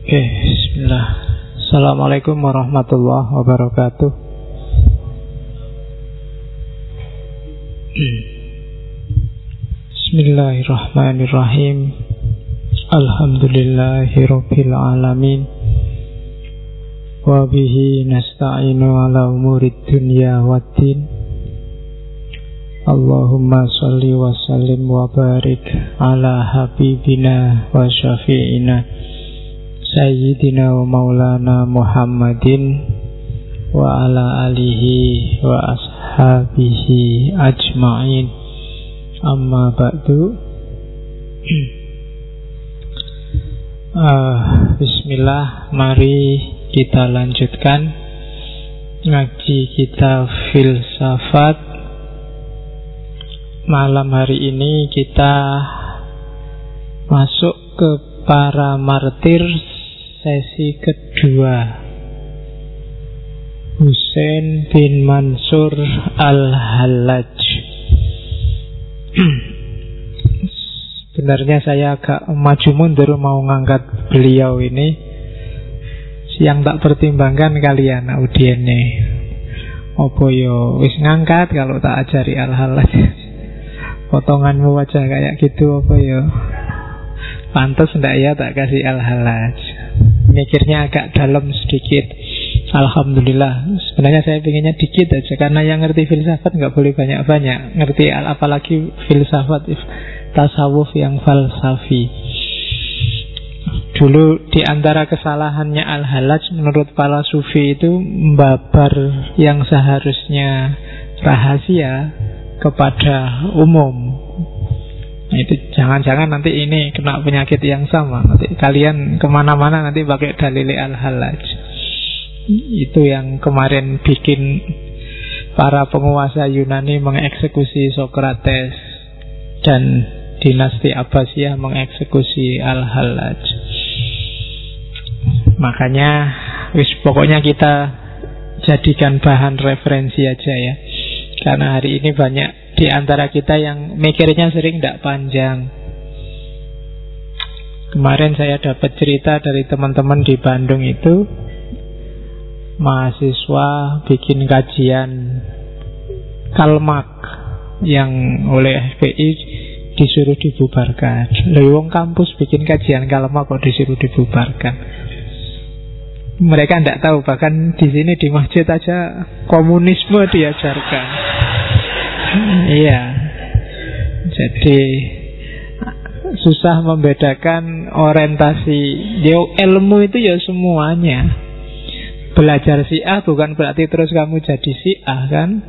Oke, bismillah. Assalamualaikum warahmatullahi wabarakatuh. Bismillahirrahmanirrahim. Alhamdulillahirabbil alamin. Wa bihi nasta'inu ala umurid dunya waddin. Allahumma shalli wa sallim wa barik ala habibina wa syafi'ina Sayyidina wa maulana Muhammadin wa ala alihi wa ashabihi ajma'in. Amma ba'du. Bismillah, mari kita lanjutkan ngaji kita filsafat. Malam hari ini kita masuk ke para martir sesi kedua, Husain bin Mansur Al-Hallaj. Sebenarnya saya agak maju mundur mau ngangkat beliau ini. Yang tak pertimbangkan kalian audiennya. Opo yo wis ngangkat kalau tak ajari Al-Hallaj. Potonganmu wajah kayak gitu apa yo? Pantes ndak ya tak kasih Al-Hallaj. Mikirnya agak dalam sedikit. Alhamdulillah. Sebenarnya saya pengennya dikit aja, karena yang ngerti filsafat nggak boleh banyak-banyak. Ngerti apalagi filsafat tasawuf yang falsafi. Dulu di antara kesalahannya Al-Hallaj menurut para sufi itu membabar yang seharusnya rahasia kepada umum. Nah, itu jangan-jangan nanti ini kena penyakit yang sama. Nanti kalian kemana-mana nanti pakai dalil Al-Hallaj. Itu yang kemarin bikin para penguasa Yunani mengeksekusi Sokrates dan dinasti Abbasiyah mengeksekusi Al-Hallaj. Makanya pokoknya kita jadikan bahan referensi aja ya. Karena hari ini banyak di antara kita yang mikirnya sering tidak panjang. Kemarin saya dapat cerita dari teman-teman di Bandung itu, mahasiswa bikin kajian Kalmak yang oleh FPI disuruh dibubarkan. Wong kampus bikin kajian Kalmak kok disuruh dibubarkan. Mereka tidak tahu, bahkan di sini di masjid aja komunisme diajarkan. Iya. Jadi susah membedakan orientasi. Ilmu itu ya semuanya. Belajar Syiah bukan berarti terus kamu jadi Syiah kan?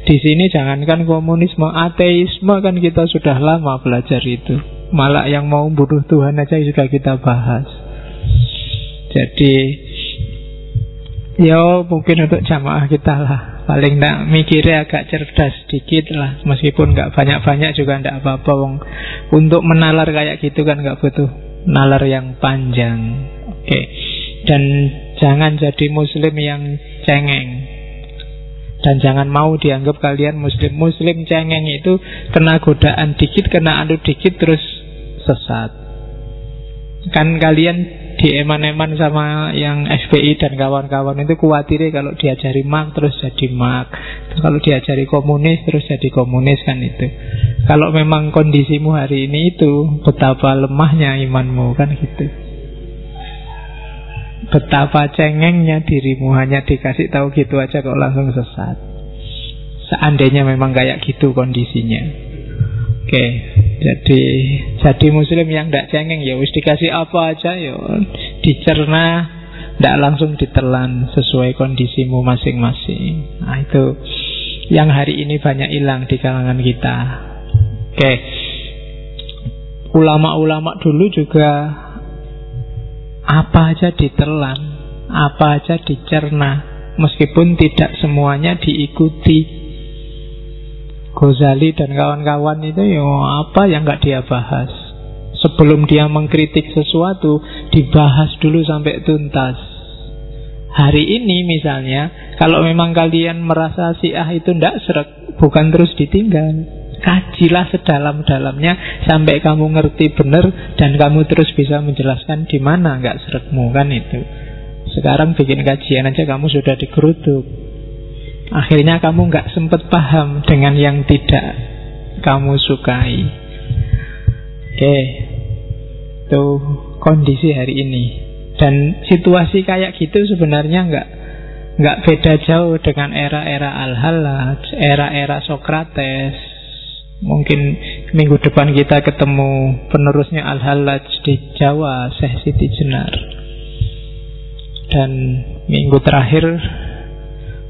Di sini jangankan komunisme, ateisme kan kita sudah lama belajar itu. Malah yang mau bunuh Tuhan aja juga kita bahas. Jadi ya mungkin untuk jamaah kita lah, paling tidak mikirnya agak cerdas sedikit lah. Meskipun nggak banyak-banyak juga nggak apa-apa. Untuk menalar kayak gitu kan nggak butuh nalar yang panjang. Oke. Dan jangan jadi muslim yang cengeng. Dan jangan mau dianggap kalian muslim. Muslim cengeng itu kena godaan dikit, kena anu dikit terus sesat. Kan kalian dieman-eman sama yang FPI dan kawan-kawan itu khawatirnya kalau diajari Marx terus jadi Marx, kalau diajari komunis terus jadi komunis kan itu. Kalau memang kondisimu hari ini itu, betapa lemahnya imanmu kan gitu. Betapa cengengnya dirimu, hanya dikasih tahu gitu aja kok langsung sesat. Seandainya memang kayak gitu kondisinya. Oke, jadi muslim yang tidak cengeng ya wis dikasih apa aja ya dicerna, tidak langsung ditelan sesuai kondisimu masing-masing. Nah itu yang hari ini banyak hilang di kalangan kita. Oke, ulama-ulama dulu juga apa aja ditelan, apa aja dicerna, meskipun tidak semuanya diikuti. Ghazali dan kawan-kawan itu ya apa yang nggak dia bahas. Sebelum dia mengkritik sesuatu, dibahas dulu sampai tuntas. Hari ini misalnya, kalau memang kalian merasa Syiah itu tidak srek, bukan terus ditinggal. Kajilah sedalam-dalamnya sampai kamu ngerti benar, dan kamu terus bisa menjelaskan di mana nggak seretmu, kan itu. Sekarang bikin kajian aja kamu sudah digeruduk. Akhirnya kamu nggak sempat paham dengan yang tidak kamu sukai. Oke, itu kondisi hari ini. Dan situasi kayak gitu sebenarnya nggak beda jauh dengan era-era Al-Hallaj, era-era Sokrates. Mungkin minggu depan kita ketemu penerusnya Al-Hallaj di Jawa, Syekh Siti Jenar. Dan minggu terakhir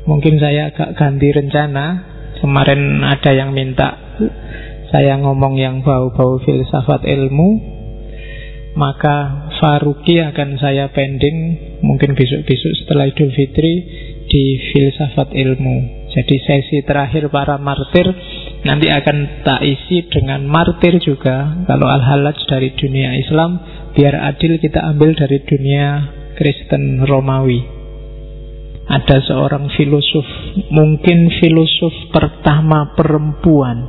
mungkin saya agak ganti rencana. Kemarin ada yang minta saya ngomong yang bau-bau filsafat ilmu, maka Faruqi akan saya pending mungkin besok-besok setelah Idul Fitri di filsafat ilmu. Jadi sesi terakhir para martir nanti akan tak isi dengan martir juga. Kalau Al-Hallaj dari dunia Islam, biar adil kita ambil dari dunia Kristen Romawi. Ada seorang filosof, mungkin filosof pertama perempuan,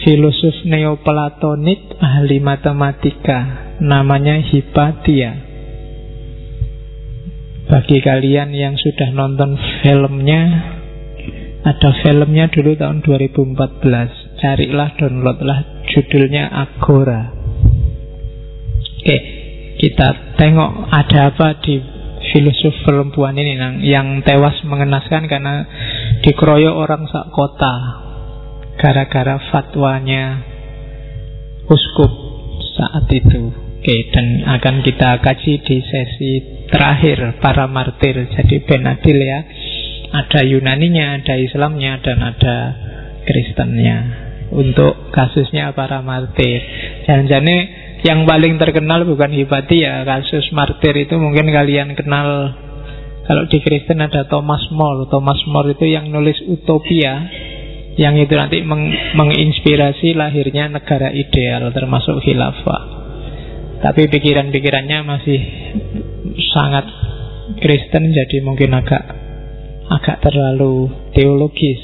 filosof neoplatonik, ahli matematika, namanya Hipatia. Bagi kalian yang sudah nonton filmnya, ada filmnya dulu tahun 2014, carilah, downloadlah, judulnya Agora. Oke, kita tengok ada apa di filosof perempuan ini yang tewas mengenaskan karena dikeroyok orang sak kota gara-gara fatwanya uskup saat itu. Oke, dan akan kita kaji di sesi terakhir para martir. Jadi ben adil ya, ada Yunaninya, ada Islamnya, dan ada Kristennya untuk kasusnya para martir. Jangan-jangan yang paling terkenal bukan Hipatia, kasus martir itu mungkin kalian kenal. Kalau di Kristen ada Thomas More. Thomas More itu yang nulis Utopia, yang itu nanti menginspirasi lahirnya negara ideal termasuk khilafah. Tapi pikiran-pikirannya masih sangat Kristen, jadi mungkin agak terlalu teologis.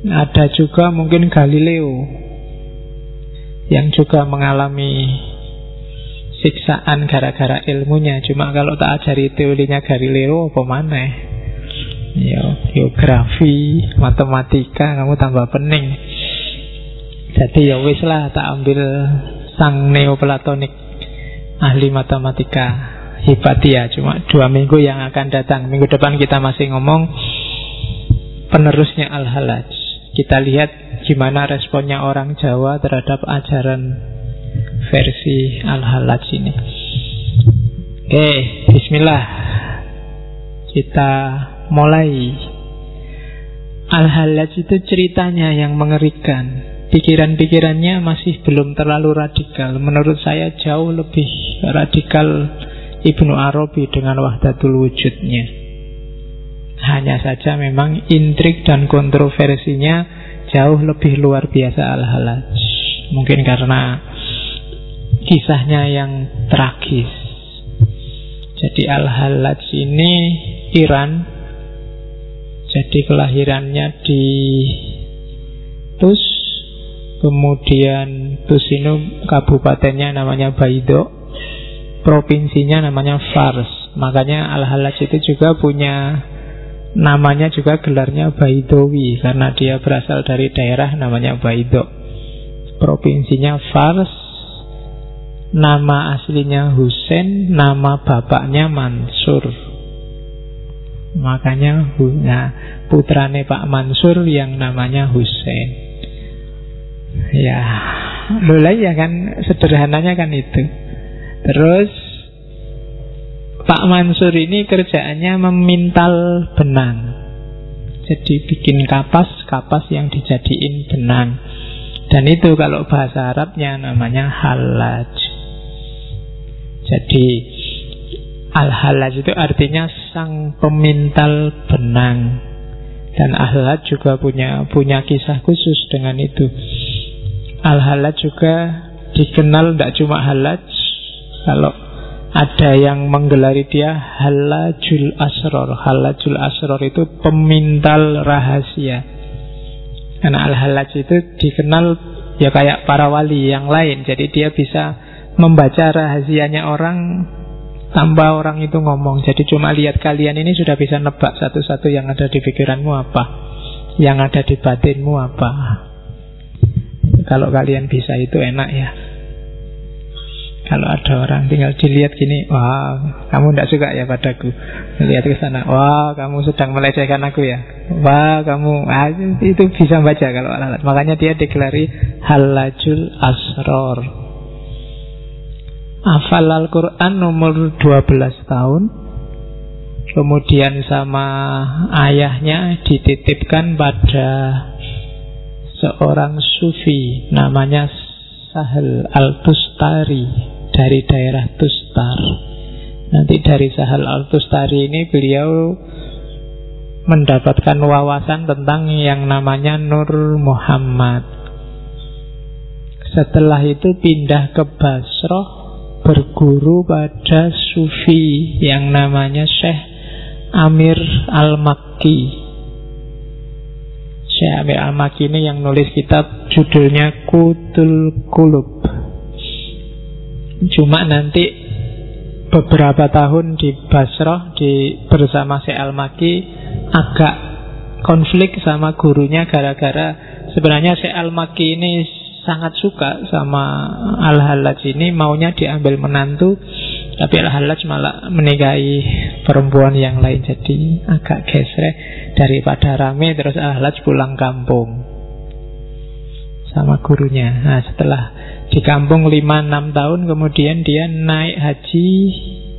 Ada juga mungkin Galileo yang juga mengalami siksaan gara-gara ilmunya. Cuma kalau tak ajari teorinya Galileo apa maneh? Geografi, matematika kamu tambah pening. Jadi ya wis lah, tak ambil sang neoplatonik ahli matematika Hipatia. Cuma 2 minggu yang akan datang. Minggu depan kita masih ngomong penerusnya Al-Hallaj. Kita lihat gimana responnya orang Jawa terhadap ajaran versi Al-Hallaj ini. Oke, bismillah. Kita mulai. Al-Hallaj itu ceritanya yang mengerikan. Pikiran-pikirannya masih belum terlalu radikal. Menurut saya jauh lebih radikal Ibnu Arabi dengan Wahdatul Wujudnya. Hanya saja memang intrik dan kontroversinya jauh lebih luar biasa Al-Hallaj. Mungkin karena kisahnya yang tragis. Jadi Al-Hallaj ini Iran. Jadi kelahirannya di Tus. Kemudian Tus ini kabupatennya namanya Baido, provinsinya namanya Fars. Makanya Al-Hallaj itu juga punya namanya juga gelarnya Baidowi, karena dia berasal dari daerah namanya Baido. Provinsinya Fars. Nama aslinya Husain, nama bapaknya Mansur. Makanya putrane Pak Mansur yang namanya Husain. Ya, mulai ya kan, sederhananya kan itu. Terus Pak Mansur ini kerjaannya memintal benang. Jadi bikin kapas yang dijadiin benang. Dan itu kalau bahasa Arabnya namanya Hallaj. Jadi Al-Hallaj itu artinya sang pemintal benang. Dan Al-Hallaj juga punya kisah khusus dengan itu. Al-Hallaj juga dikenal tidak cuma Hallaj. Kalau ada yang menggelari dia Hallajul Asror. Hallajul Asror itu pemintal rahasia. Karena Al-Hallaj itu dikenal ya kayak para wali yang lain. Jadi dia bisa membaca rahasianya orang tanpa orang itu ngomong. Jadi cuma lihat kalian ini sudah bisa nebak satu-satu yang ada di pikiranmu apa, yang ada di batinmu apa. Kalau kalian bisa itu enak ya. Kalau ada orang tinggal dilihat gini, wah kamu tidak suka ya padaku. Lihat ke sana, wah kamu sedang melecehkan aku ya. Wah kamu, itu bisa baca kalau Al-Hallaj. Makanya dia digelari Hallajul Asror. Hafal Al-Quran umur 12 tahun. Kemudian sama ayahnya dititipkan pada seorang sufi namanya Sahal Al-Tustari dari daerah Tustar. Nanti dari Sahal Al-Tustari ini beliau mendapatkan wawasan tentang yang namanya Nur Muhammad. Setelah itu pindah ke Basrah, berguru pada sufi yang namanya Syekh Amir Al-Makki. Syekh Amir Al-Makki ini yang nulis kitab judulnya Qutul Qulub. Cuma nanti beberapa tahun di Basrah bersama Syekh Al-Makki agak konflik sama gurunya gara-gara sebenarnya Syekh Al-Makki ini sangat suka sama Al-Hallaj ini, maunya diambil menantu, tapi Al-Hallaj malah menikahi perempuan yang lain. Jadi agak gesrek. Daripada rame terus Al-Hallaj pulang kampung sama gurunya. Nah setelah di kampung 5-6 tahun kemudian dia naik haji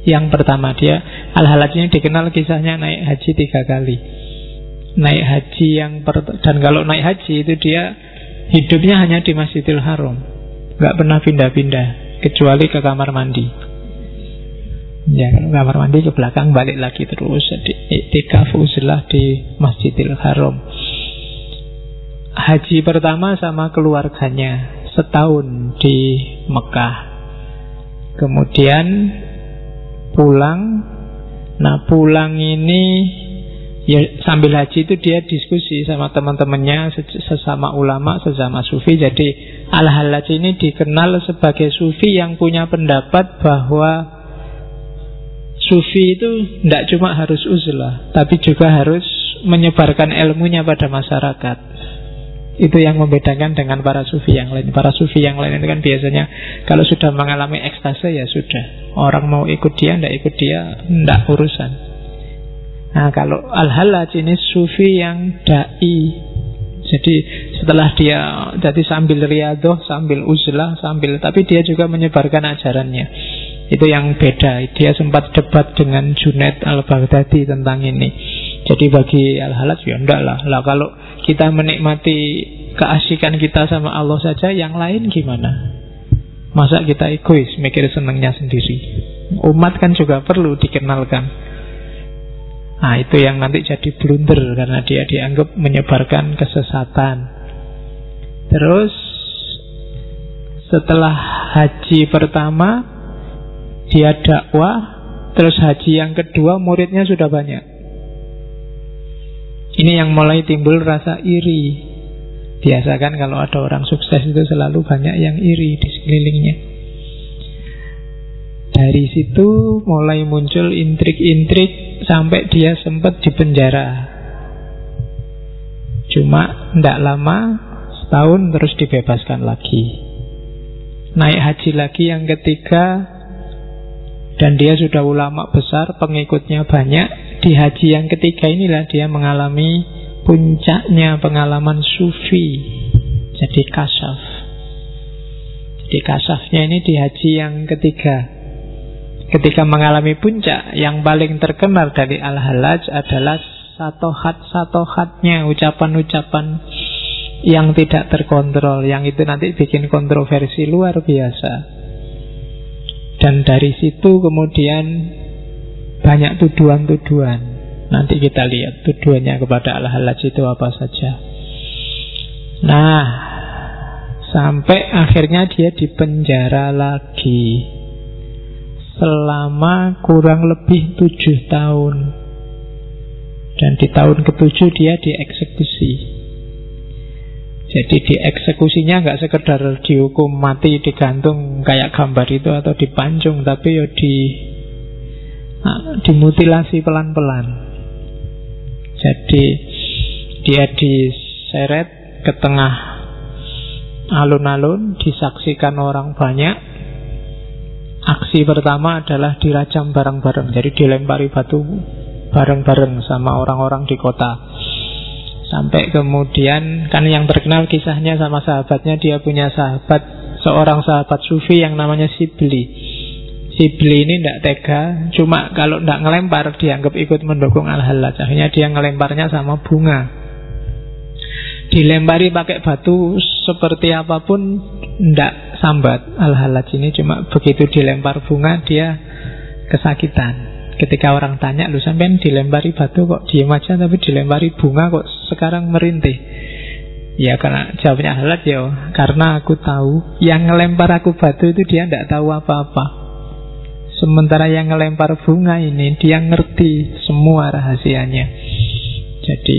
yang pertama. Dia Al-Hallaj ini dikenal kisahnya naik haji 3 kali. Naik haji dan kalau naik haji itu dia hidupnya hanya di Masjidil Haram, nggak pernah pindah-pindah kecuali ke kamar mandi. Ya, kamar mandi ke belakang balik lagi terus. Jadi iktikaf uzlah di Masjidil Haram. Haji pertama sama keluarganya setahun di Mekah. Kemudian pulang. Nah pulang ini ya sambil haji itu dia diskusi sama teman-temannya, sesama ulama, sesama sufi. Jadi Al-Hallaj ini dikenal sebagai sufi yang punya pendapat bahwa sufi itu tidak cuma harus uzlah, tapi juga harus menyebarkan ilmunya pada masyarakat. Itu yang membedakan dengan para sufi yang lain. Para sufi yang lain itu kan biasanya kalau sudah mengalami ekstase ya sudah, orang mau ikut dia, tidak ikut dia, tidak urusan. Nah kalau Al-Hallaj ini sufi yang da'i. Jadi setelah dia jadi sambil riyadhah, sambil uzlah, tapi dia juga menyebarkan ajarannya. Itu yang beda. Dia sempat debat dengan Junaid Al-Baghdadi tentang ini. Jadi bagi Al-Hallaj ya enggak lah. Kalau kita menikmati keasikan kita sama Allah saja, yang lain gimana? Masa kita egois mikir senangnya sendiri? Umat kan juga perlu dikenalkan. Nah itu yang nanti jadi blunder karena dia dianggap menyebarkan kesesatan. Terus setelah haji pertama dia dakwah, terus haji yang kedua muridnya sudah banyak. Ini yang mulai timbul rasa iri. Biasa kan kalau ada orang sukses itu selalu banyak yang iri di sekelilingnya. Dari situ mulai muncul intrik-intrik sampai dia sempat dipenjara. Cuma tidak lama, setahun terus dibebaskan lagi. Naik haji lagi yang ketiga, dan dia sudah ulama besar, pengikutnya banyak. Di haji yang ketiga inilah dia mengalami puncaknya pengalaman sufi. Jadi kasyaf. Jadi kasyafnya ini di haji yang ketiga. Ketika mengalami puncak, yang paling terkenal dari Al-Hallaj adalah satohat-satohatnya, ucapan-ucapan yang tidak terkontrol, yang itu nanti bikin kontroversi luar biasa. Dan dari situ kemudian banyak tuduhan-tuduhan. Nanti kita lihat tuduhannya kepada Al-Hallaj itu apa saja. Nah, sampai akhirnya dia dipenjara lagi selama kurang lebih 7 tahun. Dan di tahun ke-7 dia dieksekusi. Jadi dieksekusinya nggak sekedar dihukum mati, digantung kayak gambar itu atau dipancung, tapi ya dimutilasi pelan-pelan. Jadi dia diseret ke tengah alun-alun, disaksikan orang banyak. Aksi pertama adalah dirajam bareng-bareng. Jadi dilempari batu bareng-bareng sama orang-orang di kota. Sampai kemudian, kan yang terkenal kisahnya sama sahabatnya, dia punya sahabat, seorang sahabat sufi yang namanya Sibli. Sibli ini tidak tega, cuma kalau tidak ngelempar dianggap ikut mendukung Al-Hallaj. Akhirnya dia ngelemparnya sama bunga. Dilempari pakai batu seperti apapun tidak sambat Al-Hallaj ini, cuma begitu dilempar bunga dia kesakitan. Ketika orang tanya, lu sampean dilempari batu kok diem aja, tapi dilempari bunga kok sekarang merintih? Ya karena jawabnya Hallaj, ya karena aku tahu yang ngelempar aku batu itu dia tidak tahu apa-apa. Sementara yang ngelempar bunga ini dia ngerti semua rahasianya. Jadi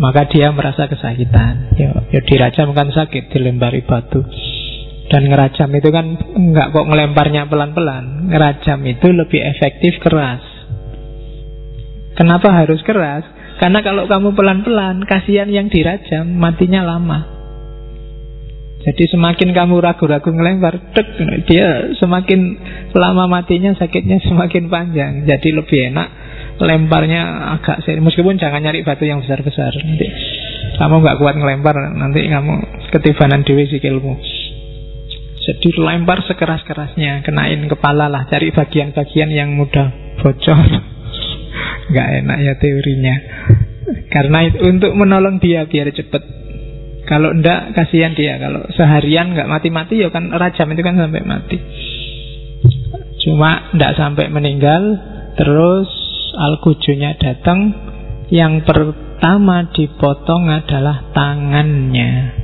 maka dia merasa kesakitan. Ya dirajam kan sakit, dilempari batu. Dan ngerajam itu kan enggak kok ngelemparnya pelan-pelan. Ngerajam itu lebih efektif keras. Kenapa harus keras? Karena kalau kamu pelan-pelan, kasihan yang dirajam, matinya lama. Jadi semakin kamu ragu-ragu ngelempar, dia semakin lama matinya, sakitnya semakin panjang. Jadi lebih enak lemparnya agak serius. Meskipun jangan nyari batu yang besar-besar. Nanti kamu nggak kuat ngelempar, nanti kamu ketibanan dewe sikilmu. Jadi lempar sekeras-kerasnya, kenain kepala lah, cari bagian-bagian yang mudah bocor. Nggak enak ya teorinya. Karena itu untuk menolong dia biar cepet. Kalau enggak kasihan dia. Kalau seharian nggak mati-mati ya kan rajam itu kan sampai mati. Cuma enggak sampai meninggal. Terus Al-Qujunya datang. Yang pertama dipotong adalah tangannya.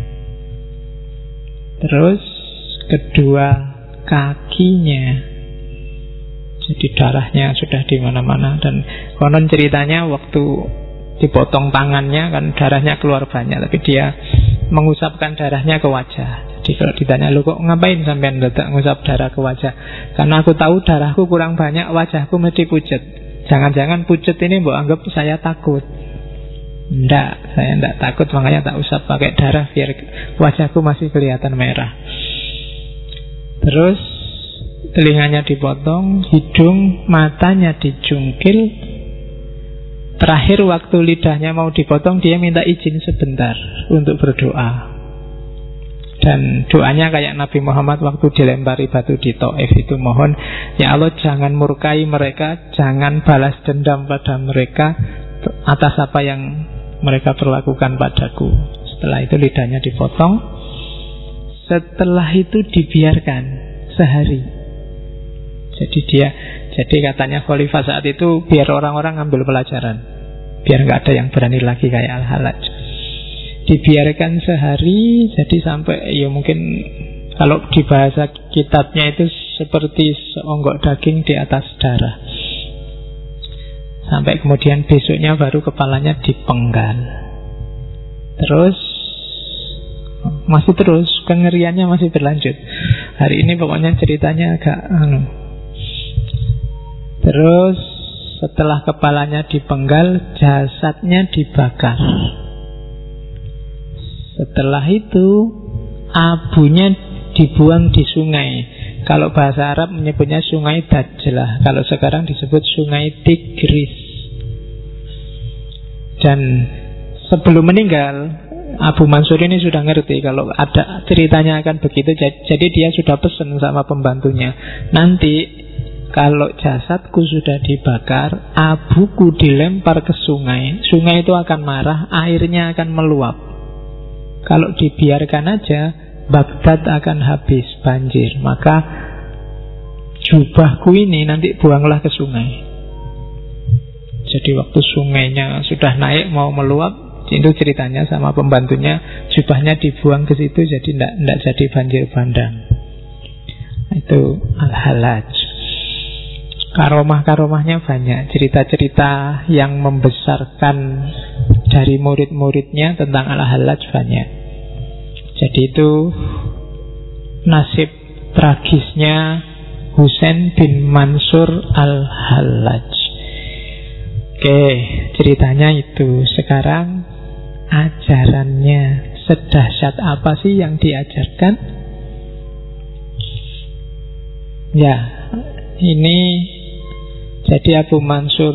Terus kedua kakinya. Jadi darahnya sudah di mana-mana. Dan konon ceritanya waktu dipotong tangannya kan darahnya keluar banyak, tapi dia mengusapkan darahnya ke wajah. Jadi kalau ditanya, lu kok ngapain sampean datang ngusap darah ke wajah? Karena aku tahu darahku kurang banyak, wajahku mesti pucet. Jangan-jangan pucet ini mbok anggap saya takut. Enggak, saya enggak takut, makanya tak usap pakai darah biar wajahku masih kelihatan merah. Terus telinganya dipotong, hidung, matanya dijungkil. Terakhir waktu lidahnya mau dipotong, dia minta izin sebentar untuk berdoa. Dan doanya kayak Nabi Muhammad waktu dilempari batu di Taif itu, mohon ya Allah jangan murkai mereka, jangan balas dendam pada mereka atas apa yang mereka perlakukan padaku. Setelah itu lidahnya dipotong. Setelah itu dibiarkan sehari. Jadi katanya Khalifah saat itu biar orang-orang ngambil pelajaran, biar nggak ada yang berani lagi kayak Al-Hallaj. Dibiarkan sehari, jadi sampai ya mungkin kalau di bahasa kitabnya itu seperti seonggok daging di atas darah. Sampai kemudian besoknya baru kepalanya dipenggal. Terus masih terus, kengeriannya masih berlanjut. Hari ini pokoknya ceritanya agak Terus setelah kepalanya dipenggal, jasadnya dibakar. Setelah itu abunya dibuang di sungai. Kalau bahasa Arab menyebutnya sungai Dajlah, kalau sekarang disebut sungai Tigris. Dan sebelum meninggal, Abu Mansur ini sudah ngerti kalau ada ceritanya akan begitu. Jadi dia sudah pesan sama pembantunya, nanti kalau jasadku sudah dibakar, abuku dilempar ke sungai. Sungai itu akan marah, airnya akan meluap. Kalau dibiarkan aja, Baghdad akan habis banjir. Maka jubahku ini nanti buanglah ke sungai. Jadi waktu sungainya sudah naik mau meluap, itu ceritanya sama pembantunya, jubahnya dibuang ke situ, jadi tidak jadi banjir bandang. Itu Al-Hallaj. Karomah-karomahnya banyak, cerita-cerita yang membesarkan dari murid-muridnya tentang Al-Hallaj banyak. Jadi itu nasib tragisnya Husain bin Mansur al-Hallaj. Oke, ceritanya itu. Sekarang ajarannya sedahsyat apa sih yang diajarkan? Ya, ini jadi Abu Mansur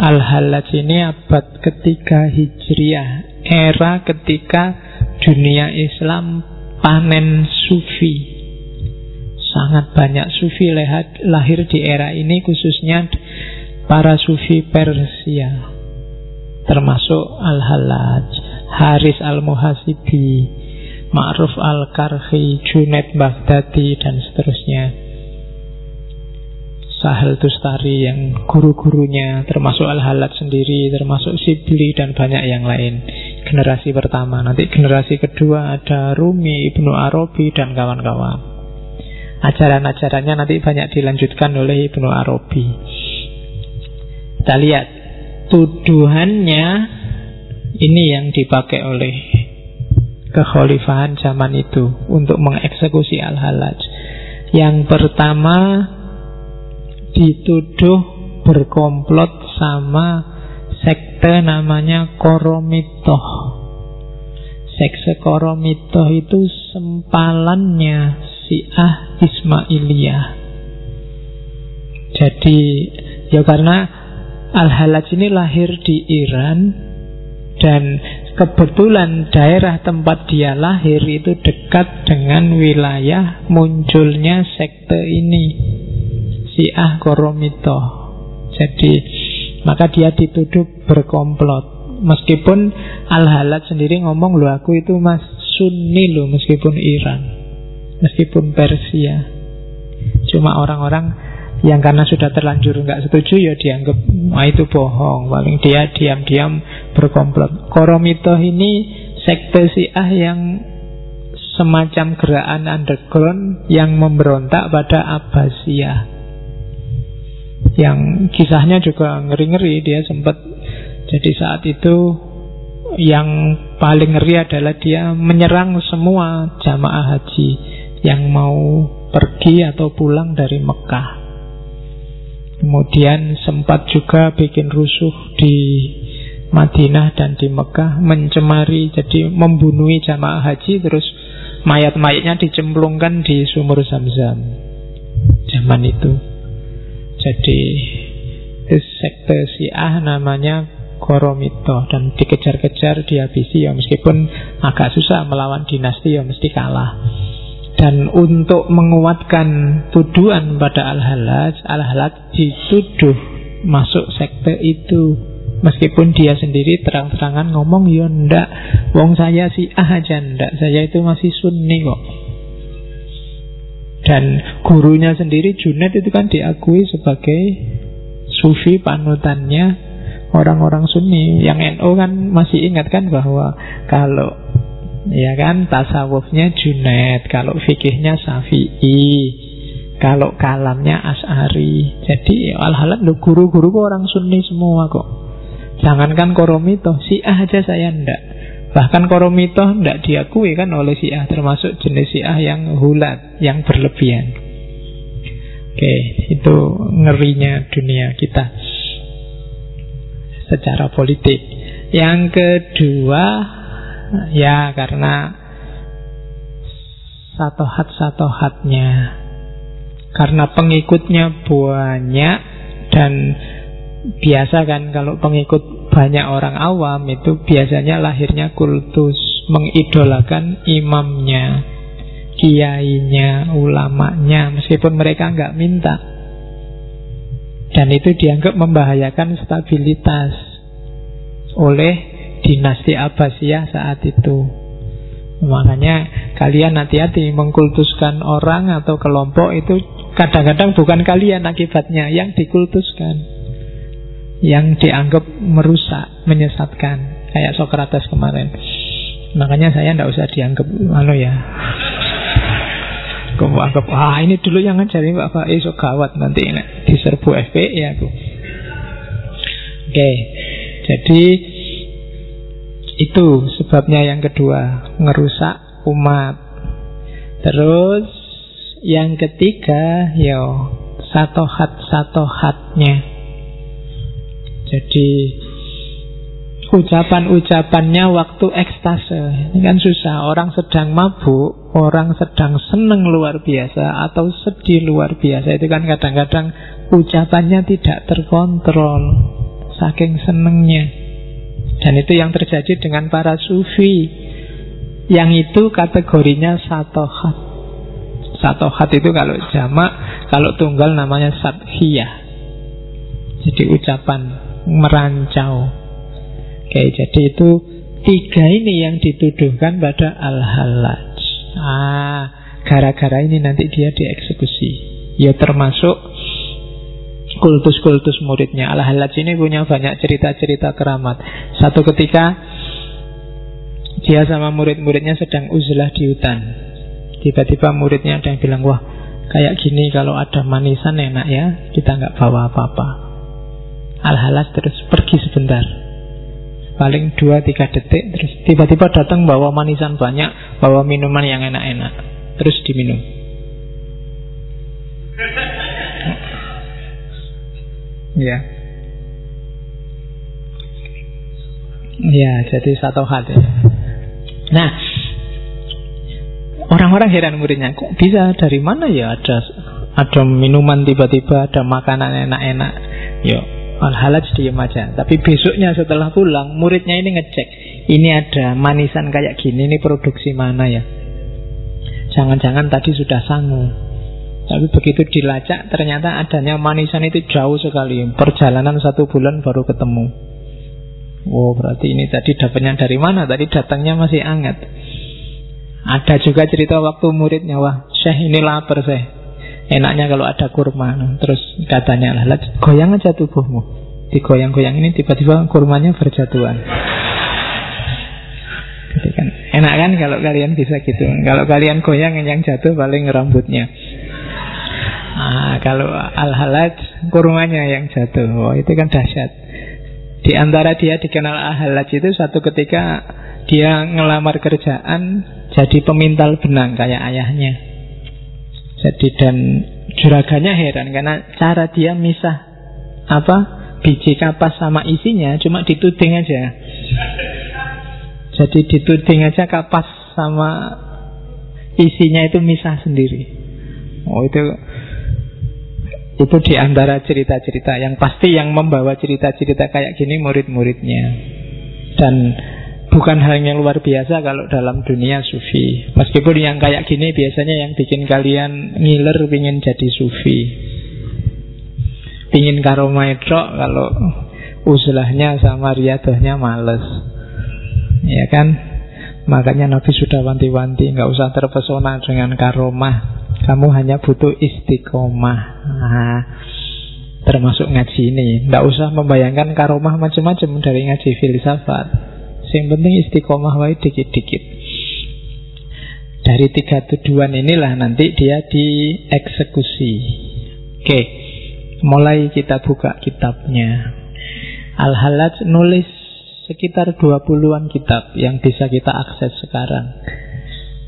al-Hallaj ini abad ketiga Hijriah, era ketika dunia Islam panen sufi. Sangat banyak sufi lahir di era ini, khususnya para sufi Persia, termasuk Al-Hallaj, Haris Al-Muhasibi, Ma'ruf Al-Karhi, Junaid Baghdadi, dan seterusnya. Sahal Tustari yang guru-gurunya, termasuk Al-Hallaj sendiri, termasuk Sibli, dan banyak yang lain. Generasi pertama. Nanti generasi kedua ada Rumi, Ibnu Arabi, dan kawan-kawan. Ajaran-ajarannya nanti banyak dilanjutkan oleh Ibnu Arabi. Kita lihat tuduhannya ini yang dipakai oleh kekhalifahan zaman itu untuk mengeksekusi Al-Hallaj. Yang pertama, dituduh berkomplot sama sekte namanya Koromitoh. Sekte Koromitoh itu sempalannya Syiah Ismailiyah. Jadi ya karena Al-Hallaj ini lahir di Iran, dan kebetulan daerah tempat dia lahir itu dekat dengan wilayah munculnya sekte ini, Syiah Koromitoh. Jadi maka dia dituduh berkomplot. Meskipun Al-Hallaj sendiri ngomong, loh aku itu mas Sunni loh, meskipun Iran, meskipun Persia. Cuma orang-orang yang karena sudah terlanjur nggak setuju ya dianggap itu bohong. Paling dia diam-diam berkomplot. Koromitoh ini sekte Syiah yang semacam gerakan underground yang memberontak pada Abbasiyah. Yang kisahnya juga ngeri-ngeri. Dia sempat, jadi saat itu yang paling ngeri adalah dia menyerang semua jamaah haji yang mau pergi atau pulang dari Mekah. Kemudian sempat juga bikin rusuh di Madinah dan di Mekah, mencemari, jadi membunuhi jamaah haji, terus mayat-mayatnya dicemplungkan di sumur Zam-Zam zaman itu. Jadi itu sekte Syiah namanya Koromitoh, dan dikejar-kejar, dihabisi ya, meskipun agak susah melawan dinasti ya mesti kalah. Dan untuk menguatkan tuduhan pada Al-Hallaj, Al-Hallaj dituduh masuk sekte itu, meskipun dia sendiri terang-terangan ngomong, ya ndak, wong saya Syiah aja ndak, saya itu masih Sunni kok. Dan gurunya sendiri Junaid itu kan diakui sebagai sufi panutannya orang-orang Sunni. Yang NU kan masih ingat kan bahwa kalau ya kan tasawufnya Junaid, kalau fikihnya Syafi'i, kalau kalamnya Asy'ari. Jadi Al-Hallaj guru-guru orang Sunni semua kok. Jangankan Koromitoh, Syiah aja saya ndak. Bahkan Koromitoh ndak diakui kan oleh Syiah, termasuk jenis Syiah yang hulat, yang berlebihan. Oke, itu ngerinya dunia kita secara politik. Yang kedua, ya karena satohat-satohatnya, karena pengikutnya banyak. Dan biasa kan kalau pengikut banyak orang awam itu biasanya lahirnya kultus, mengidolakan imamnya, kiainya, ulamanya, meskipun mereka nggak minta. Dan itu dianggap membahayakan stabilitas oleh dinasti Abbasiyah saat itu. Makanya kalian hati-hati mengkultuskan orang atau kelompok itu. Kadang-kadang bukan kalian akibatnya, yang dikultuskan, yang dianggap merusak, menyesatkan. Kayak Sokrates kemarin. Makanya saya tidak usah dianggap kamu anggap, ini dulu yang ngajarin Pak Faiz, so gawat nanti diserbu FPI aku. Oke, jadi itu sebabnya yang kedua, ngerusak umat. Terus yang ketiga, satohat-satohatnya. Jadi ucapan-ucapannya waktu ekstase. Ini kan susah. Orang sedang mabuk, orang sedang seneng luar biasa atau sedih luar biasa, itu kan kadang-kadang ucapannya tidak terkontrol saking senengnya. Dan itu yang terjadi dengan para sufi. Yang itu kategorinya satohat. Satohat itu kalau jamak, kalau tunggal namanya sadhiyah. Jadi ucapan merancau. Oke, jadi itu tiga ini yang dituduhkan pada Al-Hallaj. Gara-gara ini nanti dia dieksekusi. Ya termasuk kultus-kultus muridnya. Al-Hallaj ini punya banyak cerita-cerita keramat. Satu ketika dia sama murid-muridnya sedang uzlah di hutan. Tiba-tiba muridnya ada yang bilang, wah kayak gini kalau ada manisan enak ya, kita nggak bawa apa-apa. Al-Hallaj terus pergi sebentar, paling 2-3 detik, terus tiba-tiba datang bawa manisan banyak, bawa minuman yang enak-enak, terus diminum. Ya, jadi satu hati. Nah, orang-orang heran muridnya, kok bisa, dari mana ya ada minuman tiba-tiba, ada makanan enak-enak. Al-Hallaj diem aja. Tapi besoknya setelah pulang, muridnya ini ngecek, ini ada manisan kayak gini, ini produksi mana ya? Jangan-jangan tadi sudah sangu. Tapi begitu dilacak, ternyata adanya manisan itu jauh sekali. Perjalanan 1 bulan baru ketemu. Oh, berarti ini tadi dapatnya dari mana? Tadi datangnya masih hangat. Ada juga cerita waktu muridnya, wah Syekh ini lapar Syekh, enaknya kalau ada kurma. Terus katanya lah, goyang aja tubuhmu. Digoyang-goyang ini tiba-tiba kurmanya berjatuhan. Jadi kan enak kan kalau kalian bisa gitu. Kalau kalian goyang, yang jatuh paling rambutnya. Kalau Al-Hallaj kurmanya yang jatuh. Oh, itu kan dahsyat. Di antara dia dikenal Al-Hallaj itu satu ketika dia ngelamar kerjaan jadi pemintal benang kayak ayahnya. Jadi dan juraganya heran karena cara dia misah biji kapas sama isinya cuma dituding aja. Jadi dituding aja kapas sama isinya itu misah sendiri. Oh, itu di antara cerita-cerita yang pasti yang membawa cerita-cerita kayak gini murid-muridnya. Dan bukan hal yang luar biasa kalau dalam dunia sufi. Meskipun yang kayak gini biasanya yang bikin kalian ngiler pingin jadi sufi, pingin karomah tok, kalau uzlahnya sama riadohnya males. Ya kan? Makanya Nabi sudah wanti-wanti, gak usah terpesona dengan karomah, kamu hanya butuh istiqomah. Termasuk ngaji ini, gak usah membayangkan karomah macam-macam dari ngaji filsafat. Yang penting istiqomah wae dikit-dikit. Dari 3 tuduhan inilah nanti dia dieksekusi. Oke, mulai kita buka kitabnya. Al-Hallaj nulis sekitar 20-an kitab yang bisa kita akses sekarang.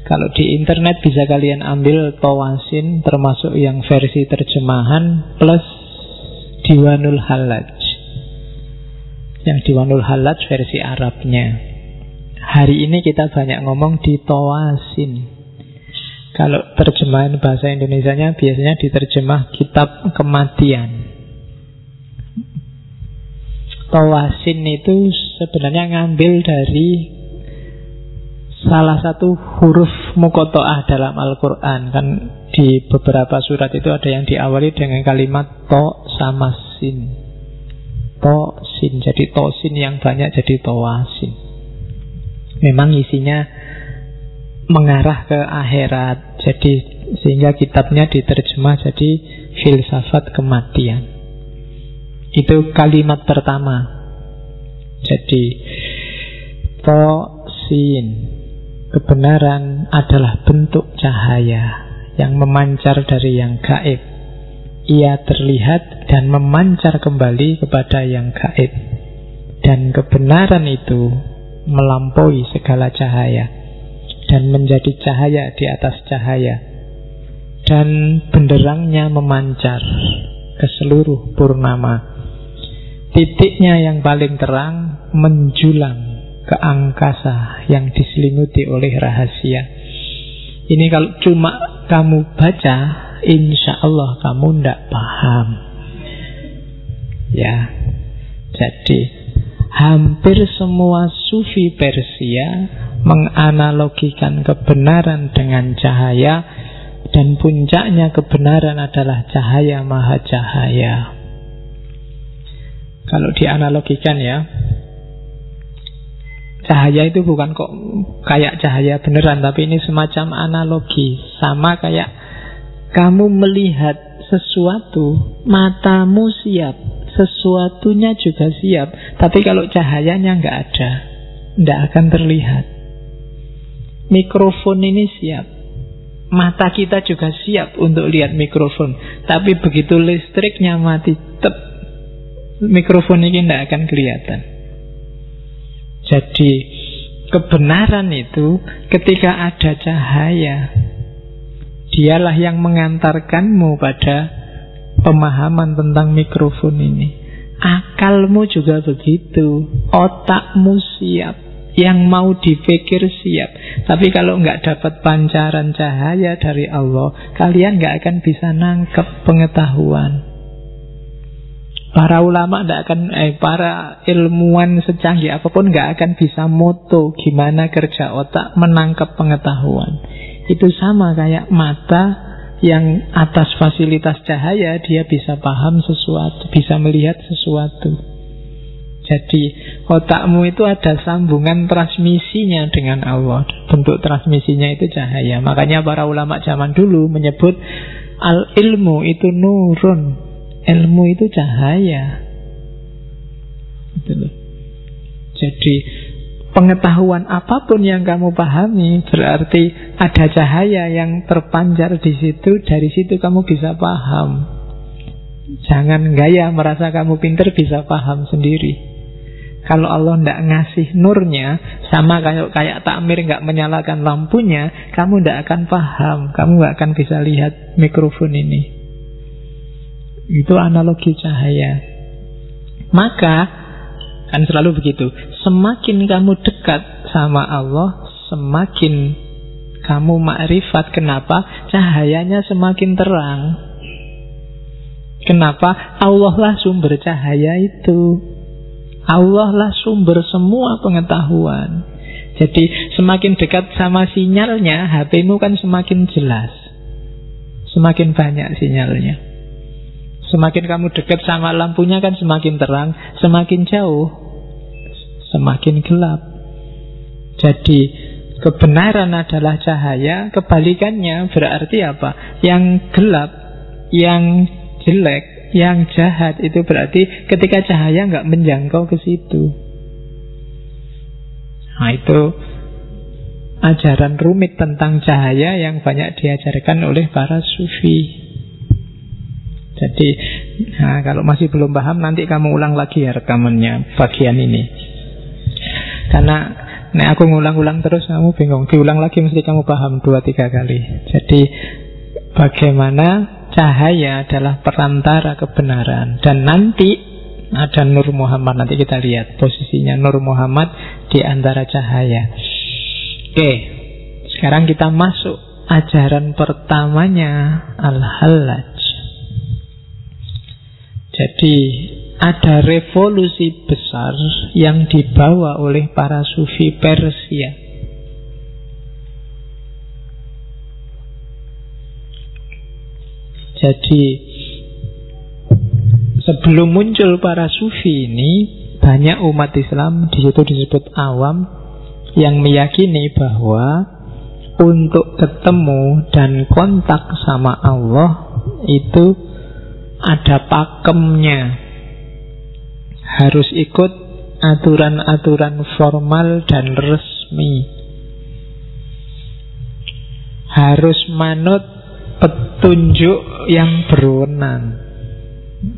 Kalau di internet bisa kalian ambil Tawasin, termasuk yang versi terjemahan plus Diwanul Hallaj. Yang Diwanul Hallaj versi Arabnya. Hari ini kita banyak ngomong di Tawasin. Kalau terjemahan bahasa Indonesianya biasanya diterjemah kitab kematian. Tawasin itu sebenarnya ngambil dari salah satu huruf muqatta'ah dalam Al-Quran. Kan di beberapa surat itu ada yang diawali dengan kalimat to sama sin. To sin, jadi tosin yang banyak jadi tawasin. Memang isinya mengarah ke akhirat. Jadi sehingga kitabnya diterjemah jadi filsafat kematian. Itu kalimat pertama. Jadi tosin, kebenaran adalah bentuk cahaya yang memancar dari yang gaib. Ia terlihat dan memancar kembali kepada yang gaib. Dan kebenaran itu melampaui segala cahaya. dan menjadi cahaya di atas cahaya, dan benderangnya memancar ke seluruh purnama. Titiknya yang paling terang menjulang ke angkasa yang diselimuti oleh rahasia. Ini kalau cuma kamu baca, insya Allah kamu tidak paham. Ya, jadi hampir semua sufi Persia menganalogikan kebenaran dengan cahaya, dan puncaknya kebenaran adalah cahaya maha cahaya. Kalau dianalogikan ya, cahaya itu bukan kok kayak cahaya beneran, tapi ini semacam analogi. Sama kayak kamu melihat sesuatu, matamu siap, sesuatunya juga siap, tapi kalau cahayanya nggak ada, nggak akan terlihat. Mikrofon ini siap, mata kita juga siap untuk lihat mikrofon, tapi begitu listriknya mati, mikrofon ini tidak akan kelihatan. Jadi kebenaran itu ketika ada cahaya, dialah yang mengantarkanmu pada pemahaman tentang mikrofon ini. Akalmu juga begitu, otakmu siap, yang mau dipikir siap. Tapi kalau nggak dapat pancaran cahaya dari Allah, kalian nggak akan bisa nangkep pengetahuan. Para ulama tidak akan, para ilmuwan secanggih apapun nggak akan bisa moto gimana kerja otak menangkap pengetahuan. Itu sama kayak mata yang atas fasilitas cahaya dia bisa paham sesuatu, bisa melihat sesuatu. Jadi otakmu itu ada sambungan transmisinya dengan Allah. Bentuk transmisinya itu cahaya. Makanya para ulama zaman dulu menyebut al-ilmu itu nurun. Ilmu itu cahaya. Jadi pengetahuan apapun yang kamu pahami berarti ada cahaya yang terpancar di situ. Dari situ kamu bisa paham. Jangan gaya merasa kamu pintar bisa paham sendiri. Kalau Allah tidak ngasih nurnya, sama kayak takmir nggak menyalakan lampunya, kamu tidak akan paham, kamu nggak akan bisa lihat mikrofon ini. Itu analogi cahaya. Maka kan selalu begitu, semakin kamu dekat sama Allah, semakin kamu makrifat. Kenapa? Cahayanya semakin terang. Kenapa? Allah lah sumber cahaya itu. Allah lah sumber semua pengetahuan. Jadi semakin dekat sama sinyalnya, HP-mu kan semakin jelas, semakin banyak sinyalnya. Semakin kamu dekat sama lampunya kan semakin terang, semakin jauh semakin gelap. Jadi kebenaran adalah cahaya, kebalikannya berarti apa? Yang gelap, yang jelek, yang jahat itu berarti ketika cahaya nggak menjangkau ke situ. Nah itu ajaran rumit tentang cahaya yang banyak diajarkan oleh para sufi. Jadi kalau masih belum paham, nanti kamu ulang lagi ya rekamannya bagian ini. Karena aku ngulang-ulang terus kamu bingung. Diulang lagi mesti kamu paham 2-3 kali. Jadi bagaimana cahaya adalah perantara kebenaran. Dan nanti ada Nur Muhammad. Nanti kita lihat posisinya Nur Muhammad di antara cahaya. Oke, sekarang kita masuk ajaran pertamanya, Al-Hallaj. Jadi ada revolusi besar yang dibawa oleh para sufi Persia. Jadi sebelum muncul para sufi ini, banyak umat Islam, di situ disebut awam, yang meyakini bahwa untuk ketemu dan kontak sama Allah itu ada pakemnya. Harus ikut aturan-aturan formal dan resmi. Harus manut petunjuk yang berwenang.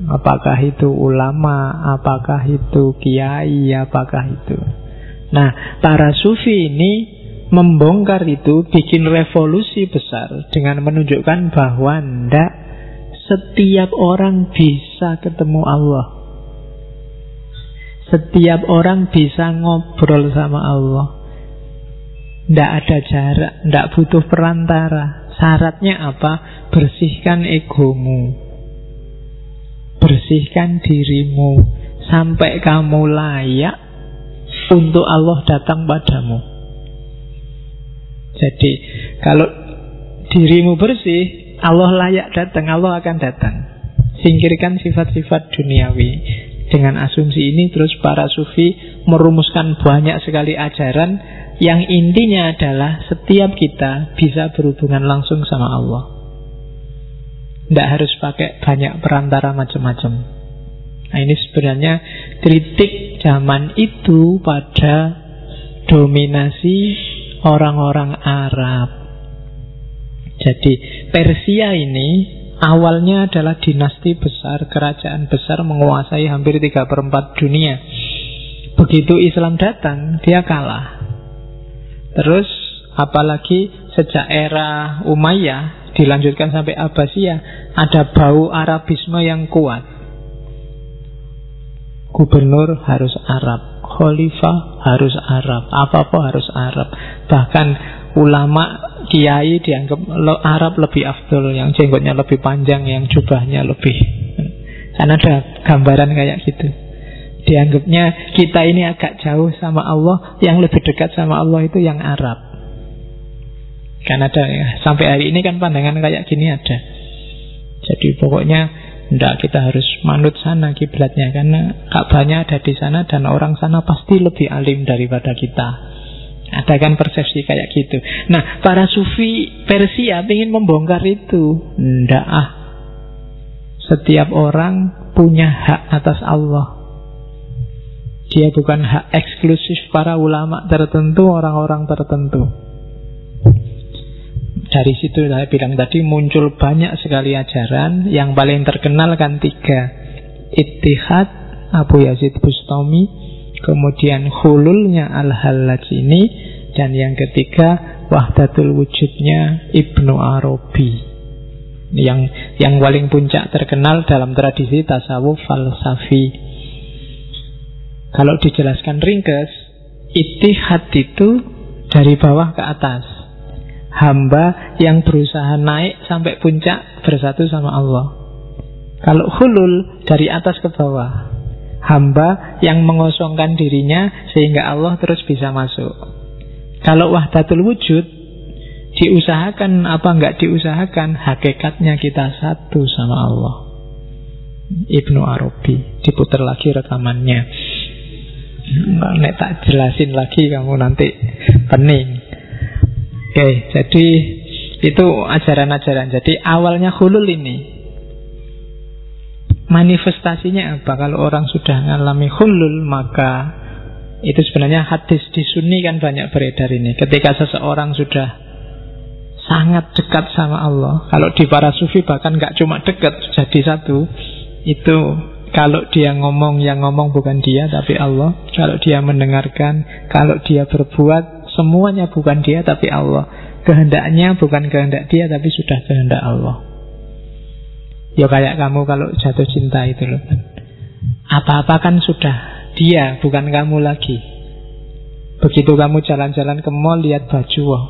Apakah itu ulama, apakah itu kiai, apakah itu. Nah, para sufi ini membongkar itu, bikin revolusi besar dengan menunjukkan bahwa ndak setiap orang bisa ketemu Allah. Setiap orang bisa ngobrol sama Allah. Ndak ada jarak, ndak butuh perantara. Syaratnya apa? Bersihkan egomu, bersihkan dirimu sampai kamu layak untuk Allah datang padamu. Jadi kalau dirimu bersih, Allah layak datang, Allah akan datang. Singkirkan sifat-sifat duniawi. Dengan asumsi ini terus para sufi merumuskan banyak sekali ajaran yang intinya adalah setiap kita bisa berhubungan langsung sama Allah. Tidak harus pakai banyak perantara macam-macam. Nah, ini sebenarnya kritik zaman itu pada dominasi orang-orang Arab. Jadi Persia ini awalnya adalah dinasti besar, kerajaan besar menguasai hampir 3/4 dunia. Begitu Islam datang, dia kalah. Terus apalagi sejak era Umayyah dilanjutkan sampai Abbasiyah, ada bau Arabisme yang kuat. Gubernur harus Arab, khalifah harus Arab, apa-apa harus Arab. Bahkan ulama, kiai dianggap Arab lebih afdol, yang jenggotnya lebih panjang, yang jubahnya lebih. Kan ada gambaran kayak gitu. Dianggapnya kita ini agak jauh sama Allah, yang lebih dekat sama Allah itu yang Arab. Kan ada ya, sampai hari ini kan pandangan kayak gini ada. Jadi pokoknya tidak, kita harus manut sana kiblatnya, karena Ka'bahnya ada di sana dan orang sana pasti lebih alim daripada kita. Ada kan persepsi kayak gitu. Nah, para sufi Persia ingin membongkar itu. Tidak setiap orang punya hak atas Allah. Dia bukan hak eksklusif para ulama tertentu, orang-orang tertentu. Dari situ saya bilang tadi muncul banyak sekali ajaran. Yang paling terkenal kan 3. Ittihad Abu Yazid Bustami, kemudian hululnya Al-Hallaj ini, dan yang ketiga Wahdatul Wujudnya Ibnu Arabi. Yang paling puncak terkenal dalam tradisi tasawuf falsafi. Kalau dijelaskan ringkas, ittihad itu dari bawah ke atas. Hamba yang berusaha naik sampai puncak bersatu sama Allah. Kalau hulul dari atas ke bawah, hamba yang mengosongkan dirinya sehingga Allah terus bisa masuk. Kalau wahdatul wujud, diusahakan apa enggak diusahakan, hakikatnya kita satu sama Allah. Ibnu Arabi, diputar lagi rekamannya. Nek tak jelasin lagi kamu nanti pening. Oke, jadi itu ajaran-ajaran. Jadi awalnya hulul ini, manifestasinya apa? Kalau orang sudah mengalami hulul, maka itu sebenarnya hadis di Sunni kan banyak beredar ini. Ketika seseorang sudah sangat dekat sama Allah, kalau di para sufi bahkan gak cuma dekat, jadi satu. Itu kalau dia ngomong, yang ngomong bukan dia tapi Allah. Kalau dia mendengarkan, kalau dia berbuat, semuanya bukan dia tapi Allah. Kehendaknya bukan kehendak dia tapi sudah kehendak Allah. Ya kayak kamu kalau jatuh cinta itu loh kan, apa-apa kan sudah dia, bukan kamu lagi. Begitu kamu jalan-jalan ke mall, lihat baju, wah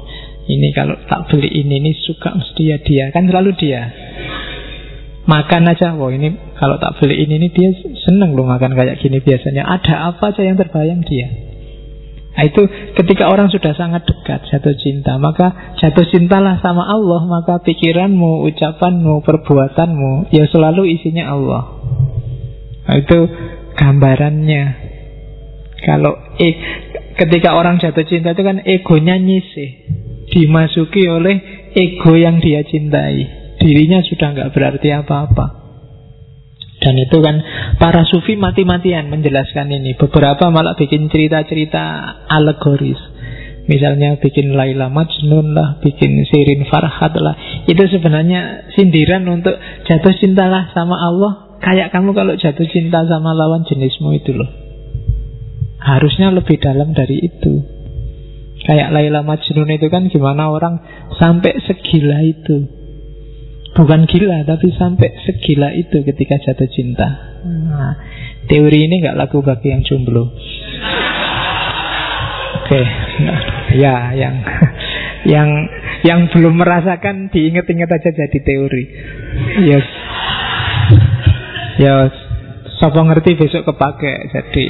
ini kalau tak beli ini suka mesti ya dia. Kan selalu dia. Makan aja, wah ini kalau tak beli ini dia seneng loh makan kayak gini biasanya. Ada apa aja yang terbayang dia. Nah, itu ketika orang sudah sangat dekat jatuh cinta, maka jatuh cintalah sama Allah, maka pikiranmu, ucapanmu, perbuatanmu ya selalu isinya Allah. Nah, itu gambarannya. Kalau ketika orang jatuh cinta itu kan egonya nyisih, dimasuki oleh ego yang dia cintai. Dirinya sudah nggak berarti apa-apa. Dan itu kan para sufi mati-matian menjelaskan ini. Beberapa malah bikin cerita-cerita alegoris. Misalnya bikin Laila Majnun lah, bikin Shirin Farhat lah. Itu sebenarnya sindiran untuk jatuh cintalah sama Allah kayak kamu kalau jatuh cinta sama lawan jenismu itu loh. Harusnya lebih dalam dari itu. Kayak Laila Majnun itu kan gimana orang sampai segila itu. Bukan gila, tapi sampai segila itu ketika jatuh cinta. Nah, teori ini gak laku bagi yang jomblo. Oke, nah, ya yang belum merasakan diinget-inget aja jadi teori. Yes. Ya, siapa ngerti besok kepake. Jadi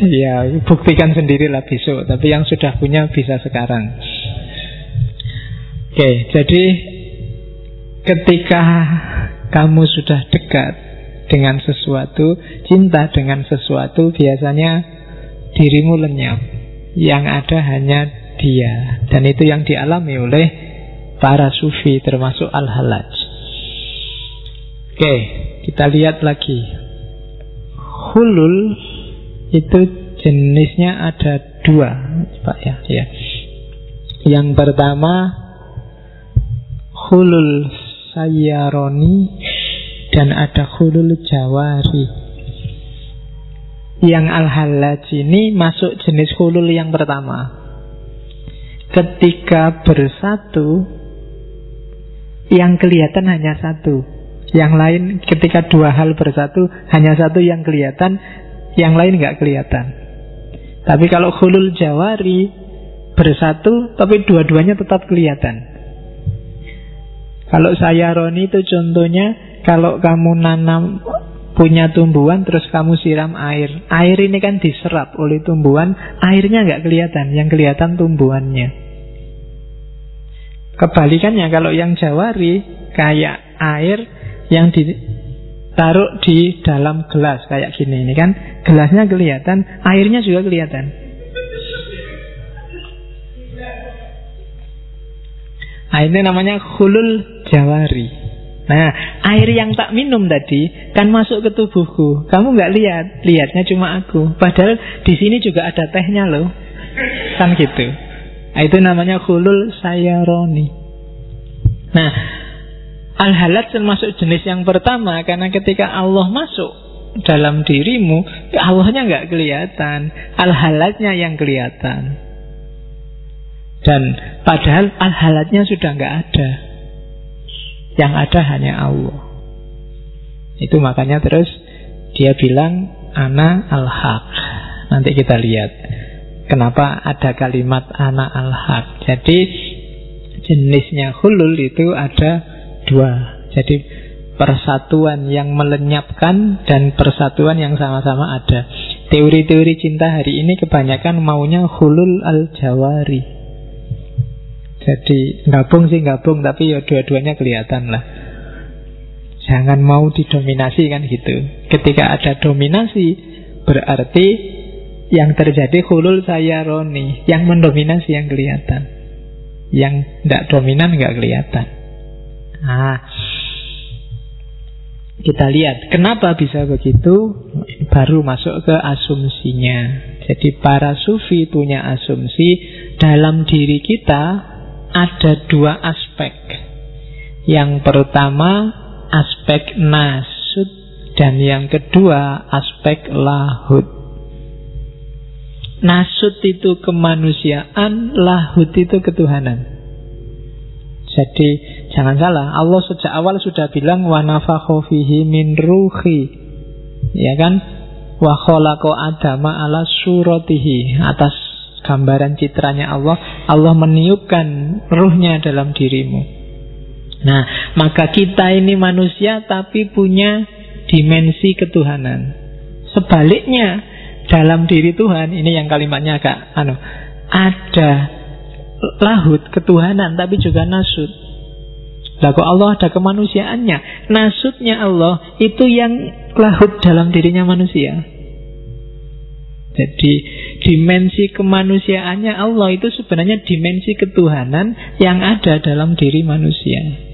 ya, buktikan sendirilah besok. Tapi yang sudah punya bisa sekarang. Oke, jadi ketika kamu sudah dekat dengan sesuatu, cinta dengan sesuatu, biasanya dirimu lenyap. Yang ada hanya dia. Dan itu yang dialami oleh para sufi, termasuk Al-Hallaj. Oke, kita lihat lagi. Hulul itu jenisnya ada 2, Pak ya. Yang pertama hulul sayyaroni, dan ada hulul jawari. Yang Al-Hallaj ini masuk jenis hulul yang pertama. Ketika bersatu, yang kelihatan hanya satu. Yang lain ketika 2 hal bersatu, hanya satu yang kelihatan, yang lain nggak kelihatan. Tapi kalau hulul jawari, bersatu tapi dua-duanya tetap kelihatan. Kalau sayyaroni itu contohnya, kalau kamu nanam punya tumbuhan terus kamu siram air. Air ini kan diserap oleh tumbuhan, airnya nggak kelihatan, yang kelihatan tumbuhannya. Kebalikannya kalau yang jawari, kayak air yang ditaruh di dalam gelas kayak gini, ini kan gelasnya kelihatan, airnya juga kelihatan. Nah, ini namanya hulul jawari. Nah, air yang tak minum tadi kan masuk ke tubuhku. Kamu nggak lihat, lihatnya cuma aku. Padahal di sini juga ada tehnya loh, kan gitu. Nah, itu namanya hulul sayyaroni. Nah, Al-Hallaj termasuk jenis yang pertama, karena ketika Allah masuk dalam dirimu, Allahnya nggak kelihatan, Al-Hallajnya yang kelihatan. Dan padahal Al-Hallajnya sudah nggak ada, yang ada hanya Allah. Itu makanya terus dia bilang Ana al-haq. Nanti kita lihat kenapa ada kalimat Ana al-haq. Jadi jenisnya hulul itu ada 2. Jadi persatuan yang melenyapkan dan persatuan yang sama-sama ada. Teori-teori cinta hari ini kebanyakan maunya hulul al-jawari. Jadi gabung sih gabung, tapi ya dua-duanya kelihatan lah. Jangan mau didominasi kan gitu. Ketika ada dominasi, berarti yang terjadi hulul sayyaroni, yang mendominasi yang kelihatan, yang tidak dominan nggak kelihatan. Nah, kita lihat kenapa bisa begitu. Baru masuk ke asumsinya. Jadi para sufi punya asumsi dalam diri kita ada 2 aspek. Yang pertama aspek nasud, dan yang kedua aspek lahud. Nasud itu kemanusiaan, lahud itu ketuhanan. Jadi jangan salah, Allah sejak awal sudah bilang wa nafakha fihi min ruhi, ya kan? Wa khalaqa adama ala suratihi, atas gambaran citranya Allah, Allah meniupkan ruhnya dalam dirimu. Nah, maka kita ini manusia tapi punya dimensi ketuhanan. Sebaliknya, dalam diri Tuhan, ini yang kalimatnya agak ada lahud ketuhanan tapi juga nasud. Lah kok Allah ada kemanusiaannya, nasudnya Allah itu yang lahud dalam dirinya manusia. Jadi dimensi kemanusiaannya Allah itu sebenarnya dimensi ketuhanan yang ada dalam diri manusia.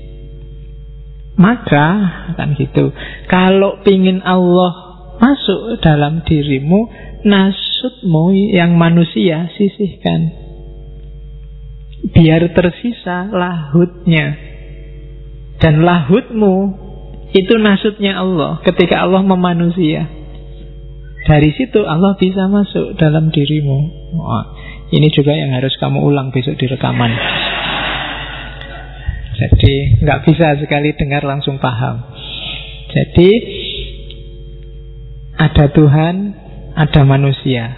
Maka kan gitu, kalau pingin Allah masuk dalam dirimu, nasudmu yang manusia sisihkan, biar tersisa lahudnya. Dan lahudmu itu nasudnya Allah ketika Allah memanusia. Dari situ Allah bisa masuk dalam dirimu. Ini juga yang harus kamu ulang besok di rekaman. Jadi nggak bisa sekali dengar langsung paham. Jadi ada Tuhan, ada manusia,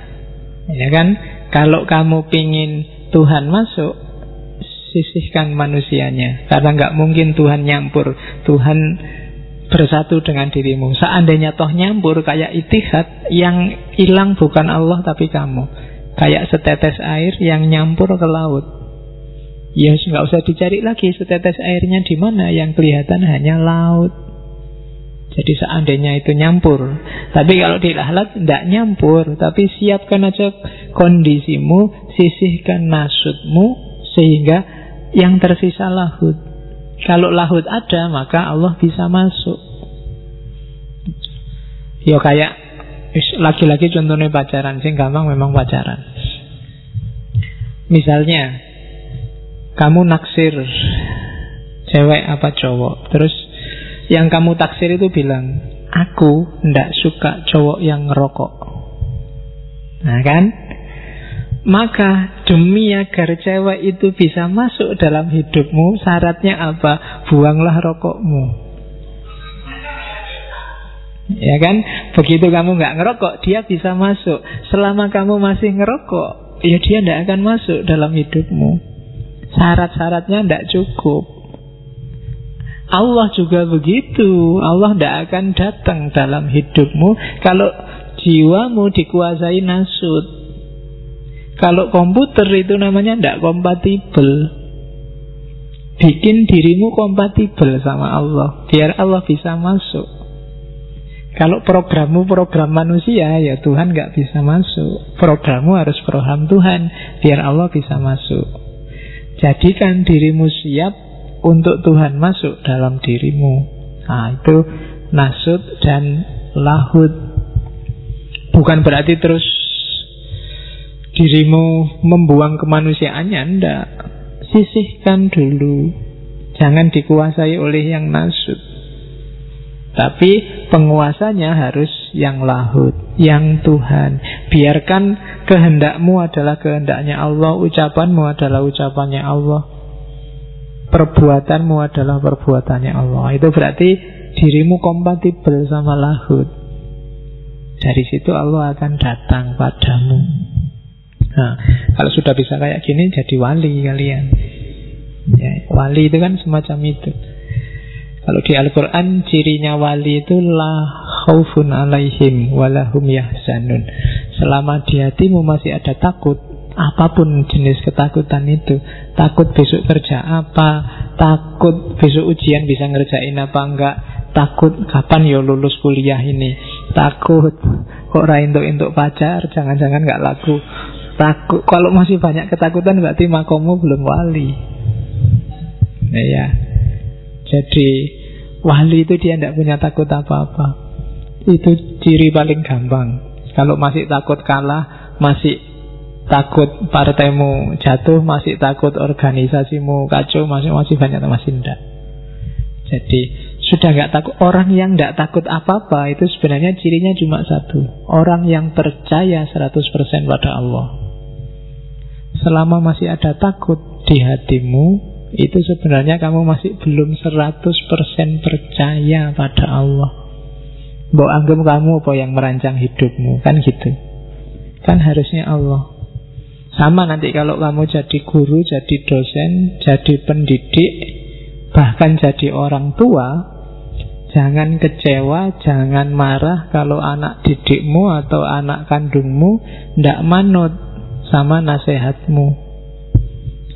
ya kan? Kalau kamu pingin Tuhan masuk, sisihkan manusianya, karena nggak mungkin Tuhan nyampur. Tuhan bersatu dengan dirimu. Seandainya toh nyampur kayak itihad, yang hilang bukan Allah tapi kamu. Kayak setetes air yang nyampur ke laut. Ya nggak usah dicari lagi setetes airnya di mana, yang kelihatan hanya laut. Jadi seandainya itu nyampur. Tapi kalau di lahat tidak nyampur, tapi siapkan aja kondisimu, sisihkan nasutmu, sehingga yang tersisa lahut. Kalau lahut ada, maka Allah bisa masuk. Ya kayak lagi-lagi contohnya pacaran, sing gampang memang pacaran. Misalnya kamu naksir cewek apa cowok, terus yang kamu taksir itu bilang, aku ndak suka cowok yang ngerokok. Nah kan? Maka demi agar cewek itu bisa masuk dalam hidupmu, syaratnya apa? Buanglah rokokmu. Ya kan? Begitu kamu nggak ngerokok, dia bisa masuk. Selama kamu masih ngerokok, ya dia tidak akan masuk dalam hidupmu. Syarat-syaratnya tidak cukup. Allah juga begitu. Allah tidak akan datang dalam hidupmu kalau jiwamu dikuasai nasut. Kalau komputer itu namanya tidak kompatibel. Bikin dirimu kompatibel sama Allah, biar Allah bisa masuk. Kalau programmu program manusia, ya Tuhan nggak bisa masuk. Programmu harus program Tuhan, biar Allah bisa masuk. Jadikan dirimu siap untuk Tuhan masuk dalam dirimu. Nah itu nasut dan lahut. Bukan berarti terus dirimu membuang kemanusiaannya, enggak. Sisihkan dulu. Jangan dikuasai oleh yang nasut. Tapi penguasanya harus yang lahut, yang Tuhan. Biarkan kehendakmu adalah kehendaknya Allah, ucapanmu adalah ucapannya Allah, perbuatanmu adalah perbuatannya Allah. Itu berarti dirimu kompatibel sama lahut. Dari situ Allah akan datang padamu. Nah, kalau sudah bisa kayak gini, jadi wali kalian. Ya, wali itu kan semacam itu. Kalau di Al-Quran cirinya wali itu la khaufun alaihim walahum yahzanun. Selama di hatimu masih ada takut, apapun jenis ketakutan itu, takut besok kerja apa, takut besok ujian bisa ngerjain apa enggak, takut kapan ya lulus kuliah ini, takut kok raintuk-intuk pacar, jangan-jangan enggak laku. Takut, kalau masih banyak ketakutan berarti makommu belum wali. Nah, ya. Jadi wali itu dia tidak punya takut apa-apa. Itu ciri paling gampang. Kalau masih takut kalah, masih takut partaimu jatuh, masih takut organisasimu kacau, masih banyak, masih tidak. Jadi sudah nggak takut. Orang yang tidak takut apa-apa itu sebenarnya cirinya cuma satu. Orang yang percaya 100% pada Allah. Selama masih ada takut di hatimu, itu sebenarnya kamu masih belum 100% percaya pada Allah. Mbok anggap kamu apa yang merancang hidupmu, kan gitu. Kan harusnya Allah. Sama nanti kalau kamu jadi guru, jadi dosen, jadi pendidik, bahkan jadi orang tua, jangan kecewa, jangan marah kalau anak didikmu atau anak kandungmu tidak manut sama nasihatmu.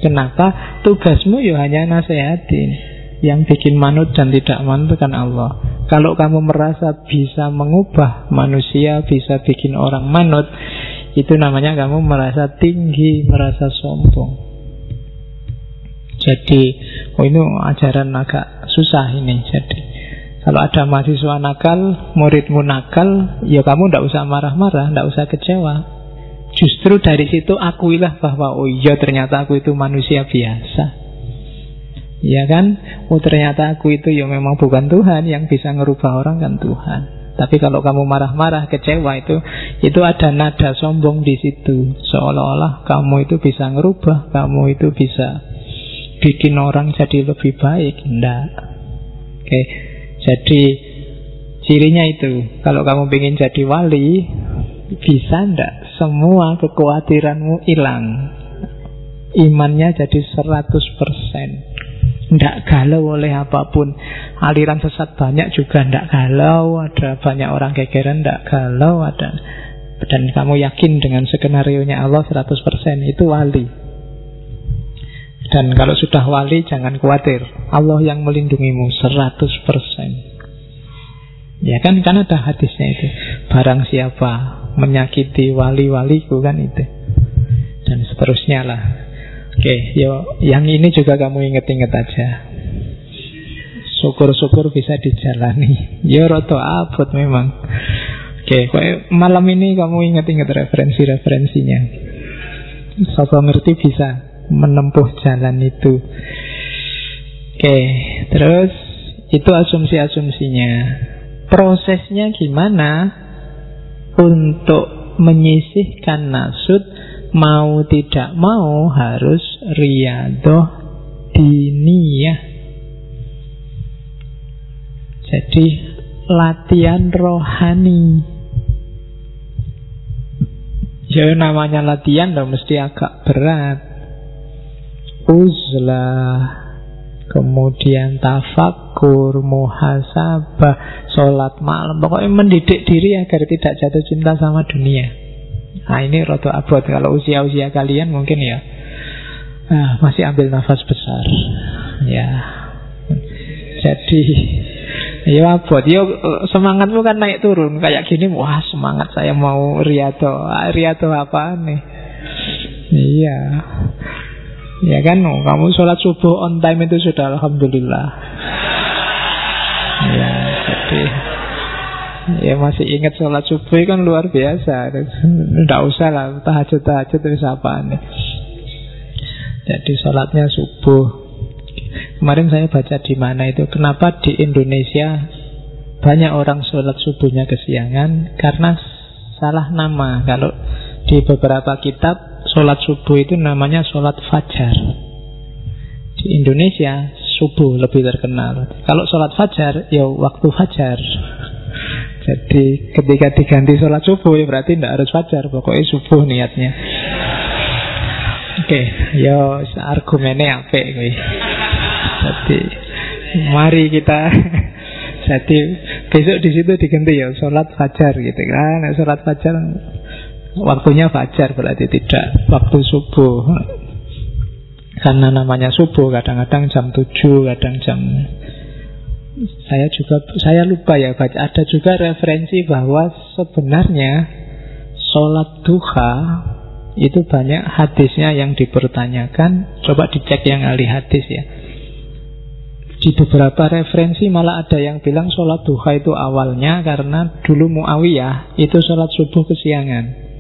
Kenapa? Tugasmu ya hanya nasihatin. Yang bikin manut dan tidak manut kan Allah. Kalau kamu merasa bisa mengubah manusia, bisa bikin orang manut, itu namanya kamu merasa tinggi, merasa sombong. Jadi, ini ajaran agak susah ini. Jadi, kalau ada mahasiswa nakal, muridmu nakal, ya kamu tidak usah marah-marah, tidak usah kecewa. Justru dari situ akuilah bahwa oh iya ternyata aku itu manusia biasa. Ya kan? Oh ternyata aku itu ya memang bukan Tuhan, yang bisa ngerubah orang kan Tuhan. Tapi kalau kamu marah-marah, kecewa, itu ada nada sombong di situ. Seolah-olah kamu itu bisa ngerubah, kamu itu bisa bikin orang jadi lebih baik. Enggak. Oke. Jadi cirinya itu, kalau kamu ingin jadi wali, bisa enggak semua kekhawatiranmu hilang, imannya jadi 100%. Tidak galau oleh apapun. Aliran sesat banyak juga tidak galau. Ada banyak orang gegeran tidak galau. Dan kamu yakin dengan skenario-nya Allah 100%. Itu wali. Dan kalau sudah wali, jangan khawatir, Allah yang melindungimu 100%. Ya kan ada hadisnya itu. Barang siapa menyakiti wali-waliku, kan itu. Dan seterusnya lah. Oke, yang ini juga kamu inget-inget aja. Syukur-syukur bisa dijalani. Roto abot memang. Oke, malam ini kamu inget-inget referensi-referensinya. Siapa ngerti bisa menempuh jalan itu. Oke, terus itu asumsi-asumsinya. Prosesnya gimana untuk menyisihkan nasud? Mau tidak mau harus riyadhah diniyah. Jadi latihan rohani. Ya namanya latihan loh, mesti agak berat. Uzlah, kemudian tafakur, muhasabah, sholat malam. Pokoknya mendidik diri agar tidak jatuh cinta sama dunia. Nah ini rada abot. Kalau usia-usia kalian mungkin ya masih ambil nafas besar. Ya. Jadi ya abot. Semangatmu kan naik turun. Kayak gini, wah semangat saya mau riyadhah. Riyadhah apa nih? Iya. Ya kan, kamu sholat subuh on time itu sudah alhamdulillah. Ya, jadi ya masih ingat sholat subuh kan luar biasa. Tidak usah lah tahajud itu apaan nih. Jadi sholatnya subuh. Kemarin saya baca di mana itu, kenapa di Indonesia banyak orang sholat subuhnya kesiangan, karena salah nama. Kalau di beberapa kitab sholat subuh itu namanya sholat fajar. Di Indonesia subuh lebih terkenal. Kalau sholat fajar ya waktu fajar. Jadi ketika diganti sholat subuh ya berarti tidak harus fajar, pokoknya subuh niatnya. Oke, argumennya apik kuwi. Jadi mari kita jadi besok di situ diganti ya sholat fajar gitu kan. Sholat fajar waktunya fajar berarti tidak waktu subuh. Karena namanya subuh, kadang-kadang jam 7, kadang jam saya lupa ya baca. Ada juga referensi bahwa sebenarnya sholat duha itu banyak hadisnya yang dipertanyakan. Coba dicek yang ahli hadis ya. Di beberapa referensi malah ada yang bilang sholat duha itu awalnya karena dulu Muawiyah itu sholat subuh kesiangan.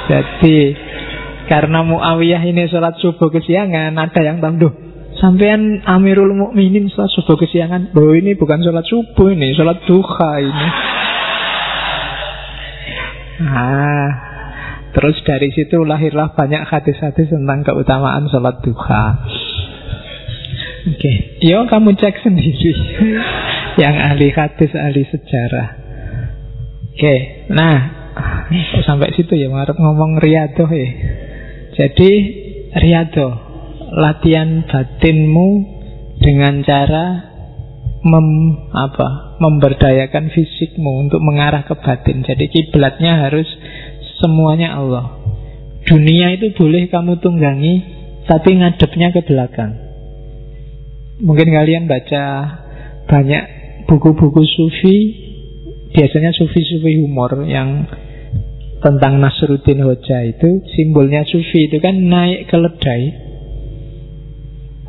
Jadi karena Muawiyah ini sholat subuh kesiangan, ada yang tahu, sampean Amirul Mukminin sholat subuh kesiangan. Ini bukan sholat subuh, ini sholat duha ini. Terus dari situ lahirlah banyak hadis-hadis tentang keutamaan sholat duha. Oke, kamu cek sendiri. Yang ahli hadis, ahli sejarah. Oke, nah sampai situ ya, harap ngomong riyadhah ya. Jadi riyadhah, latihan batinmu dengan cara memberdayakan fisikmu untuk mengarah ke batin. Jadi kiblatnya harus semuanya Allah. Dunia itu boleh kamu tunggangi, tapi ngadepnya ke belakang. Mungkin kalian baca banyak buku-buku sufi, biasanya sufi-sufi humor yang tentang Nasruddin Hoja itu, simbolnya sufi itu kan naik keledai,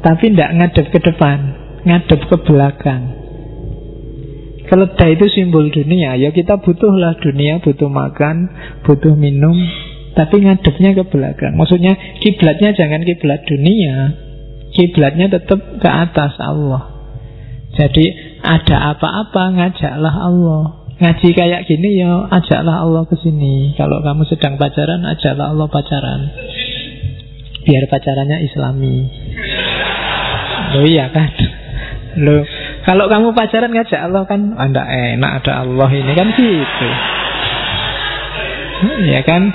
tapi tidak ngadep ke depan, ngadep ke belakang. Keledai itu simbol dunia. Ya kita butuhlah dunia, butuh makan, butuh minum, tapi ngadepnya ke belakang. Maksudnya kiblatnya jangan kiblat dunia, kiblatnya tetap ke atas Allah. Jadi ada apa-apa ngajaklah Allah. Ngaji kayak gini ya ajaklah Allah ke sini. Kalau kamu sedang pacaran, ajaklah Allah pacaran. Biar pacarannya Islami. Loh iya kan? Loh, kalau kamu pacaran ngajak Allah kan enggak enak ada Allah ini kan gitu. Ya kan?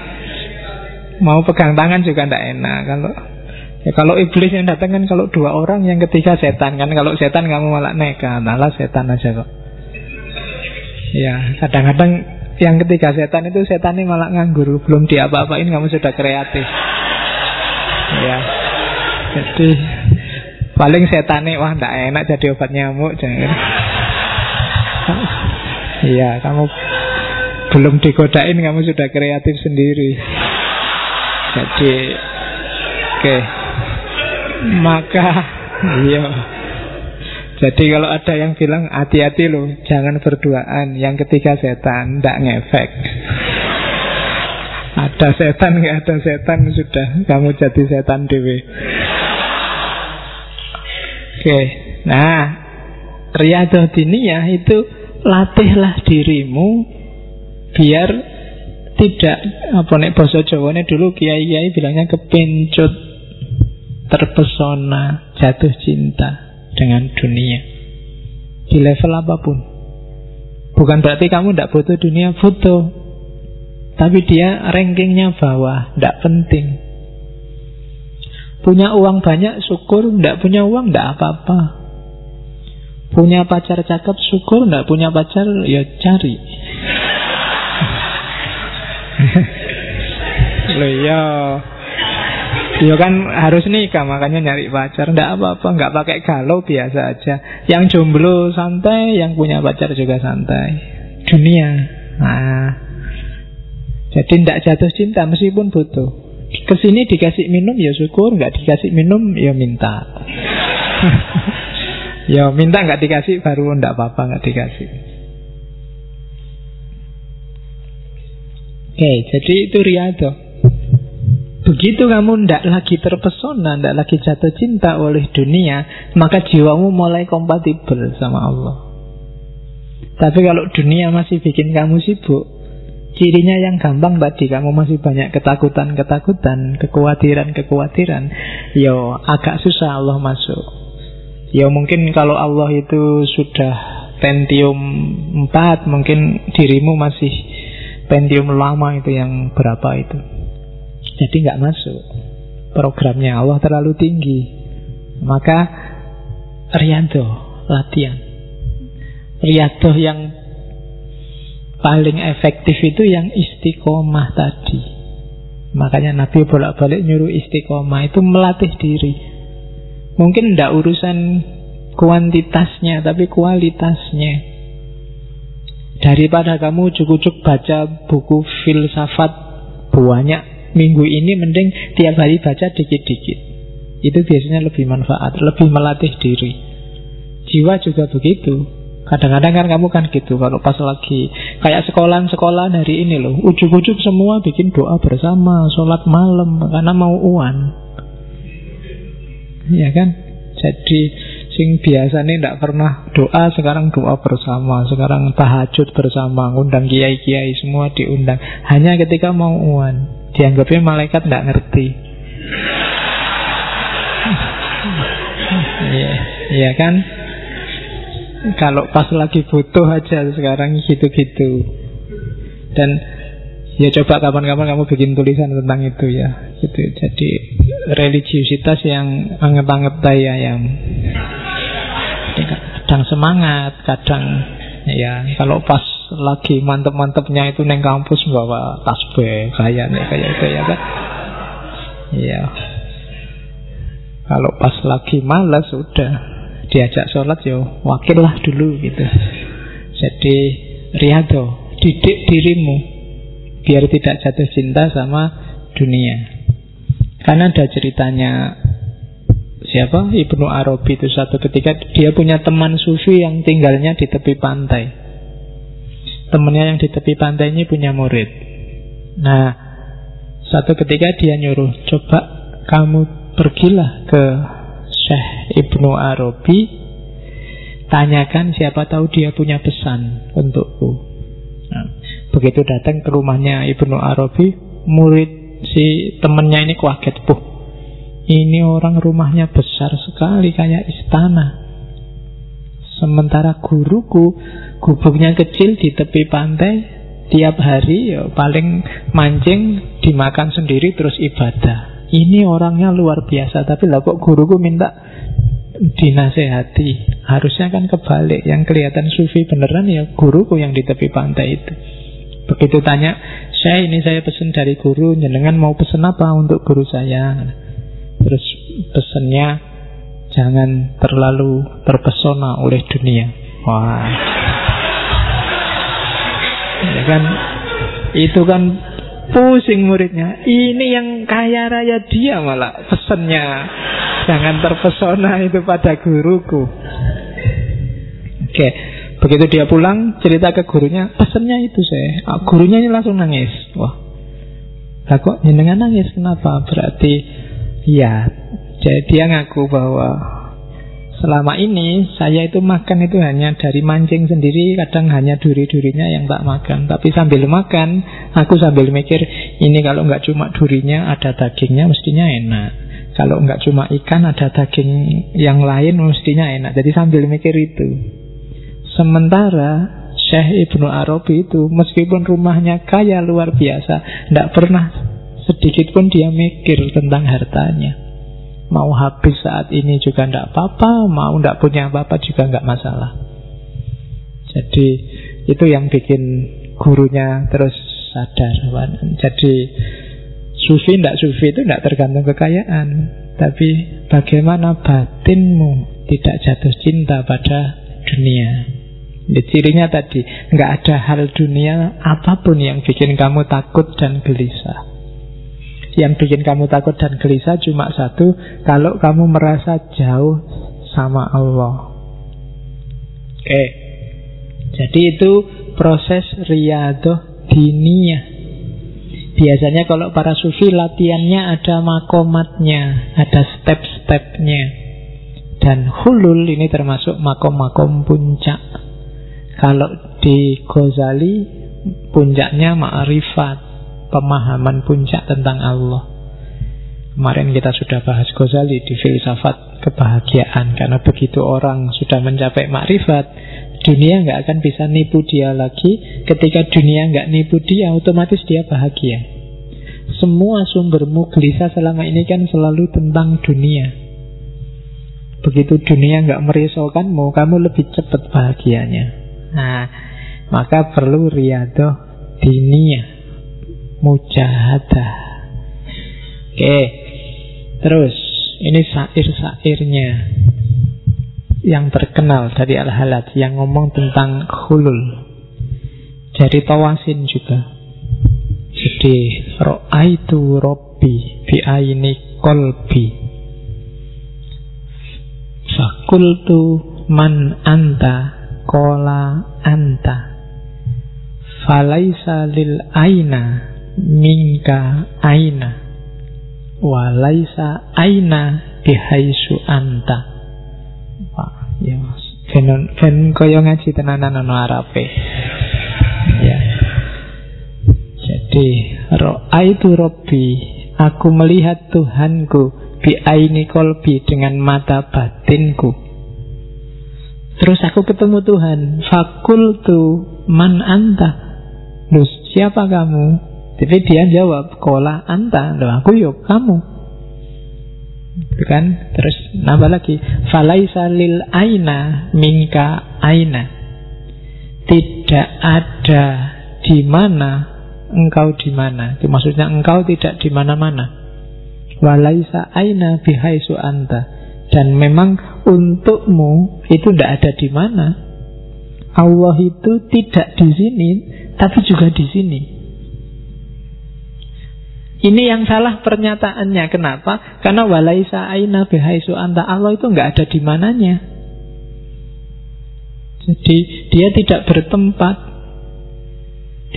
Mau pegang tangan juga enggak enak. Kalau iblis yang datang kan kalau dua orang, yang ketiga setan kan. Kalau setan kamu malah nekat, malah setan aja kok. Ya, kadang-kadang yang ketiga setan itu setannya malah nganggur, belum diapa-apain kamu sudah kreatif. Ya, jadi paling setannya wah ndak enak jadi obat nyamuk jangan. Iya, kamu belum digodain kamu sudah kreatif sendiri. Jadi, oke. Maka, iya. Jadi kalau ada yang bilang hati-hati loh, jangan berduaan, yang ketiga setan, ndak ngefek. Ada setan, nggak ada setan, sudah kamu jadi setan dewe. Oke, nah riyadhah diniyah itu latihlah dirimu biar tidak nek basa Jawane dulu kiai-kiai bilangnya kepencut, terpesona, jatuh cinta dengan dunia di level apapun. Bukan berarti kamu tidak butuh dunia, butuh, tapi dia rankingnya bawah, tidak penting. Punya uang banyak syukur, tidak punya uang tidak apa-apa. Punya pacar cakep syukur, tidak punya pacar ya cari. Loh ya, ya kan harus nikah makanya nyari pacar. Nggak apa-apa, nggak pakai galau, biasa aja. Yang jomblo santai, yang punya pacar juga santai. Dunia. Nah, jadi nggak jatuh cinta meskipun butuh. Kesini dikasih minum ya syukur, nggak dikasih minum ya minta. Ya minta, nggak dikasih baru nggak apa-apa nggak dikasih. Oke, jadi itu riyadhah. Begitu kamu tidak lagi terpesona, tidak lagi jatuh cinta oleh dunia, maka jiwamu mulai kompatibel sama Allah. Tapi kalau dunia masih bikin kamu sibuk, cirinya yang gampang tadi, kamu masih banyak ketakutan-ketakutan, kekhawatiran-kekhawatiran, yo agak susah Allah masuk. Ya mungkin kalau Allah itu sudah Pentium 4, mungkin dirimu masih Pentium lama itu yang berapa itu. Jadi nggak masuk. Programnya Allah terlalu tinggi. Maka riyadhah, latihan. Riyadhah yang paling efektif itu yang istiqomah tadi. Makanya Nabi bolak-balik nyuruh istiqomah, itu melatih diri. Mungkin tidak urusan kuantitasnya, tapi kualitasnya. Daripada kamu ujuk-ujuk baca buku filsafat banyak minggu ini, mending tiap hari baca dikit-dikit. Itu biasanya lebih manfaat, lebih melatih diri. Jiwa juga begitu. Kadang-kadang kan kamu kan gitu, kalau pas lagi kayak sekolahan hari ini loh, ujuk-ujuk semua bikin doa bersama, sholat malam karena mau uan. Ya kan? Jadi sing biasanya tidak pernah doa, sekarang doa bersama, sekarang tahajud bersama, undang kiai-kiai semua diundang. Hanya ketika mau uan, dianggapnya malaikat tidak ngerti. Iya kan? Kalau pas lagi butuh aja sekarang gitu-gitu. Dan ya coba kapan-kapan kamu bikin tulisan tentang itu ya. Gitu. Jadi religiusitas yang anget-anget ayam. Kadang semangat, kadang ya kalau pas lagi mantep-mantepnya itu neng kampus bawa tasbih kayak itu ya kan. Iya. Kalau pas lagi malas udah diajak sholat ya wakil lah dulu gitu. Jadi riyadhah, didik dirimu biar tidak jatuh cinta sama dunia. Karena ada ceritanya siapa? Ibnu Arabi itu satu ketika dia punya teman sufi yang tinggalnya di tepi pantai. Temannya yang di tepi pantai ini punya murid. Nah, satu ketika dia nyuruh, coba kamu pergilah ke Syekh Ibnu Arabi, tanyakan siapa tahu dia punya pesan untukku. Nah, begitu datang ke rumahnya Ibnu Arabi, murid si temennya ini kaget, ini orang rumahnya besar sekali kayak istana. Sementara guruku gubuknya kecil di tepi pantai, tiap hari ya paling mancing, dimakan sendiri terus ibadah. Ini orangnya luar biasa, tapi lah kok guruku minta dinasehati. Harusnya kan kebalik, yang kelihatan sufi beneran ya guruku yang di tepi pantai itu. Begitu tanya, ini saya pesen dari guru, jenengan mau pesen apa untuk guru saya? Terus pesennya, jangan terlalu terpesona oleh dunia. Wah, ya kan, itu kan pusing muridnya. Ini yang kaya raya dia malah pesennya, jangan terpesona itu pada guruku. Oke, begitu dia pulang cerita ke gurunya, pesennya itu saya. Gurunya ini langsung nangis. Wah, lah kok jenengan nangis, kenapa? Berarti ya, jadi dia ngaku bahwa selama ini saya itu makan itu hanya dari mancing sendiri, kadang hanya duri-durinya yang tak makan. Tapi sambil makan, aku sambil mikir, ini kalau nggak cuma durinya, ada dagingnya mestinya enak. Kalau nggak cuma ikan, ada daging yang lain mestinya enak. Jadi sambil mikir itu. Sementara Syekh Ibnu Arabi itu, meskipun rumahnya kaya luar biasa, tidak pernah sedikit pun dia mikir tentang hartanya. Mau habis saat ini juga tidak apa-apa, mau tidak punya apa-apa juga nggak masalah. Jadi itu yang bikin gurunya terus sadar. Jadi sufi tidak sufi itu tidak tergantung kekayaan, tapi bagaimana batinmu tidak jatuh cinta pada dunia. Cirinya tadi, nggak ada hal dunia apapun yang bikin kamu takut dan gelisah. Yang bikin kamu takut dan gelisah cuma satu, kalau kamu merasa jauh sama Allah. Oke. Jadi itu proses riyadhah diniyah. Biasanya kalau para sufi latihannya ada makomatnya, ada step-stepnya. Dan hulul ini termasuk makom-makom puncak. Kalau di Ghazali puncaknya ma'rifat, pemahaman puncak tentang Allah. Kemarin kita sudah bahas Ghazali di filsafat kebahagiaan. Karena begitu orang sudah mencapai makrifat, dunia nggak akan bisa nipu dia lagi. Ketika dunia nggak nipu dia, otomatis dia bahagia. Semua sumbermu gelisah selama ini kan selalu tentang dunia. Begitu dunia nggak merisaukanmu, kamu lebih cepat bahagianya. Nah, maka perlu riyadhah diniyah, mujahadah. Oke, terus ini syair-syairnya yang terkenal dari Al-Halaj yang ngomong tentang khulul. Jadi Tawasin juga. Jadi ra'aitu rabbi bi aini qalbi fakultu man anta qala anta falaisa lil aina minka aina walaisa aina bihaisu anta. Wah, ya ben koyo ngaji tenanan ana Arabe. Ya. Jadi ra'aitu rabbi, aku melihat Tuhanku bi aini qalbi, dengan mata batinku. Terus aku ketemu Tuhan. Fakultu man anta, loh siapa kamu? Jadi dia jawab kola anta, loh aku yuk kamu. Itu kan. Terus nambah lagi falaisa lil aina minka aina, tidak ada di mana engkau di mana. Itu maksudnya engkau tidak di mana-mana. Walaisa aina bihaisu anta, dan memang untukmu itu tidak ada di mana. Allah itu tidak di sini, tapi juga di sini. Ini yang salah pernyataannya. Kenapa? Karena walaisa aina bihaisu anta, Allah itu nggak ada di mananya. Jadi dia tidak bertempat,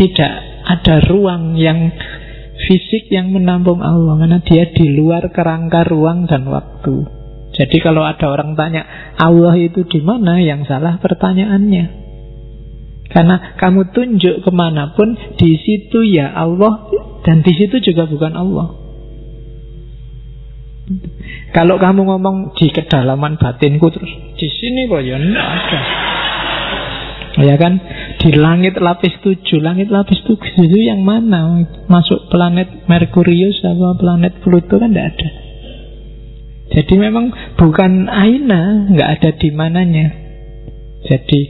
tidak ada ruang yang fisik yang menampung Allah, karena dia di luar kerangka ruang dan waktu. Jadi kalau ada orang tanya Allah itu di mana, yang salah pertanyaannya. Karena kamu tunjuk kemanapun, di situ ya Allah, dan di situ juga bukan Allah. Kalau kamu ngomong di kedalaman batinku, terus di sini kok ya enggak ada. Ya kan, di langit lapis 7. Langit lapis 7 itu yang mana? Masuk planet Merkurius atau planet Pluto kan tidak ada. Jadi memang bukan aina, nggak ada di mananya. Jadi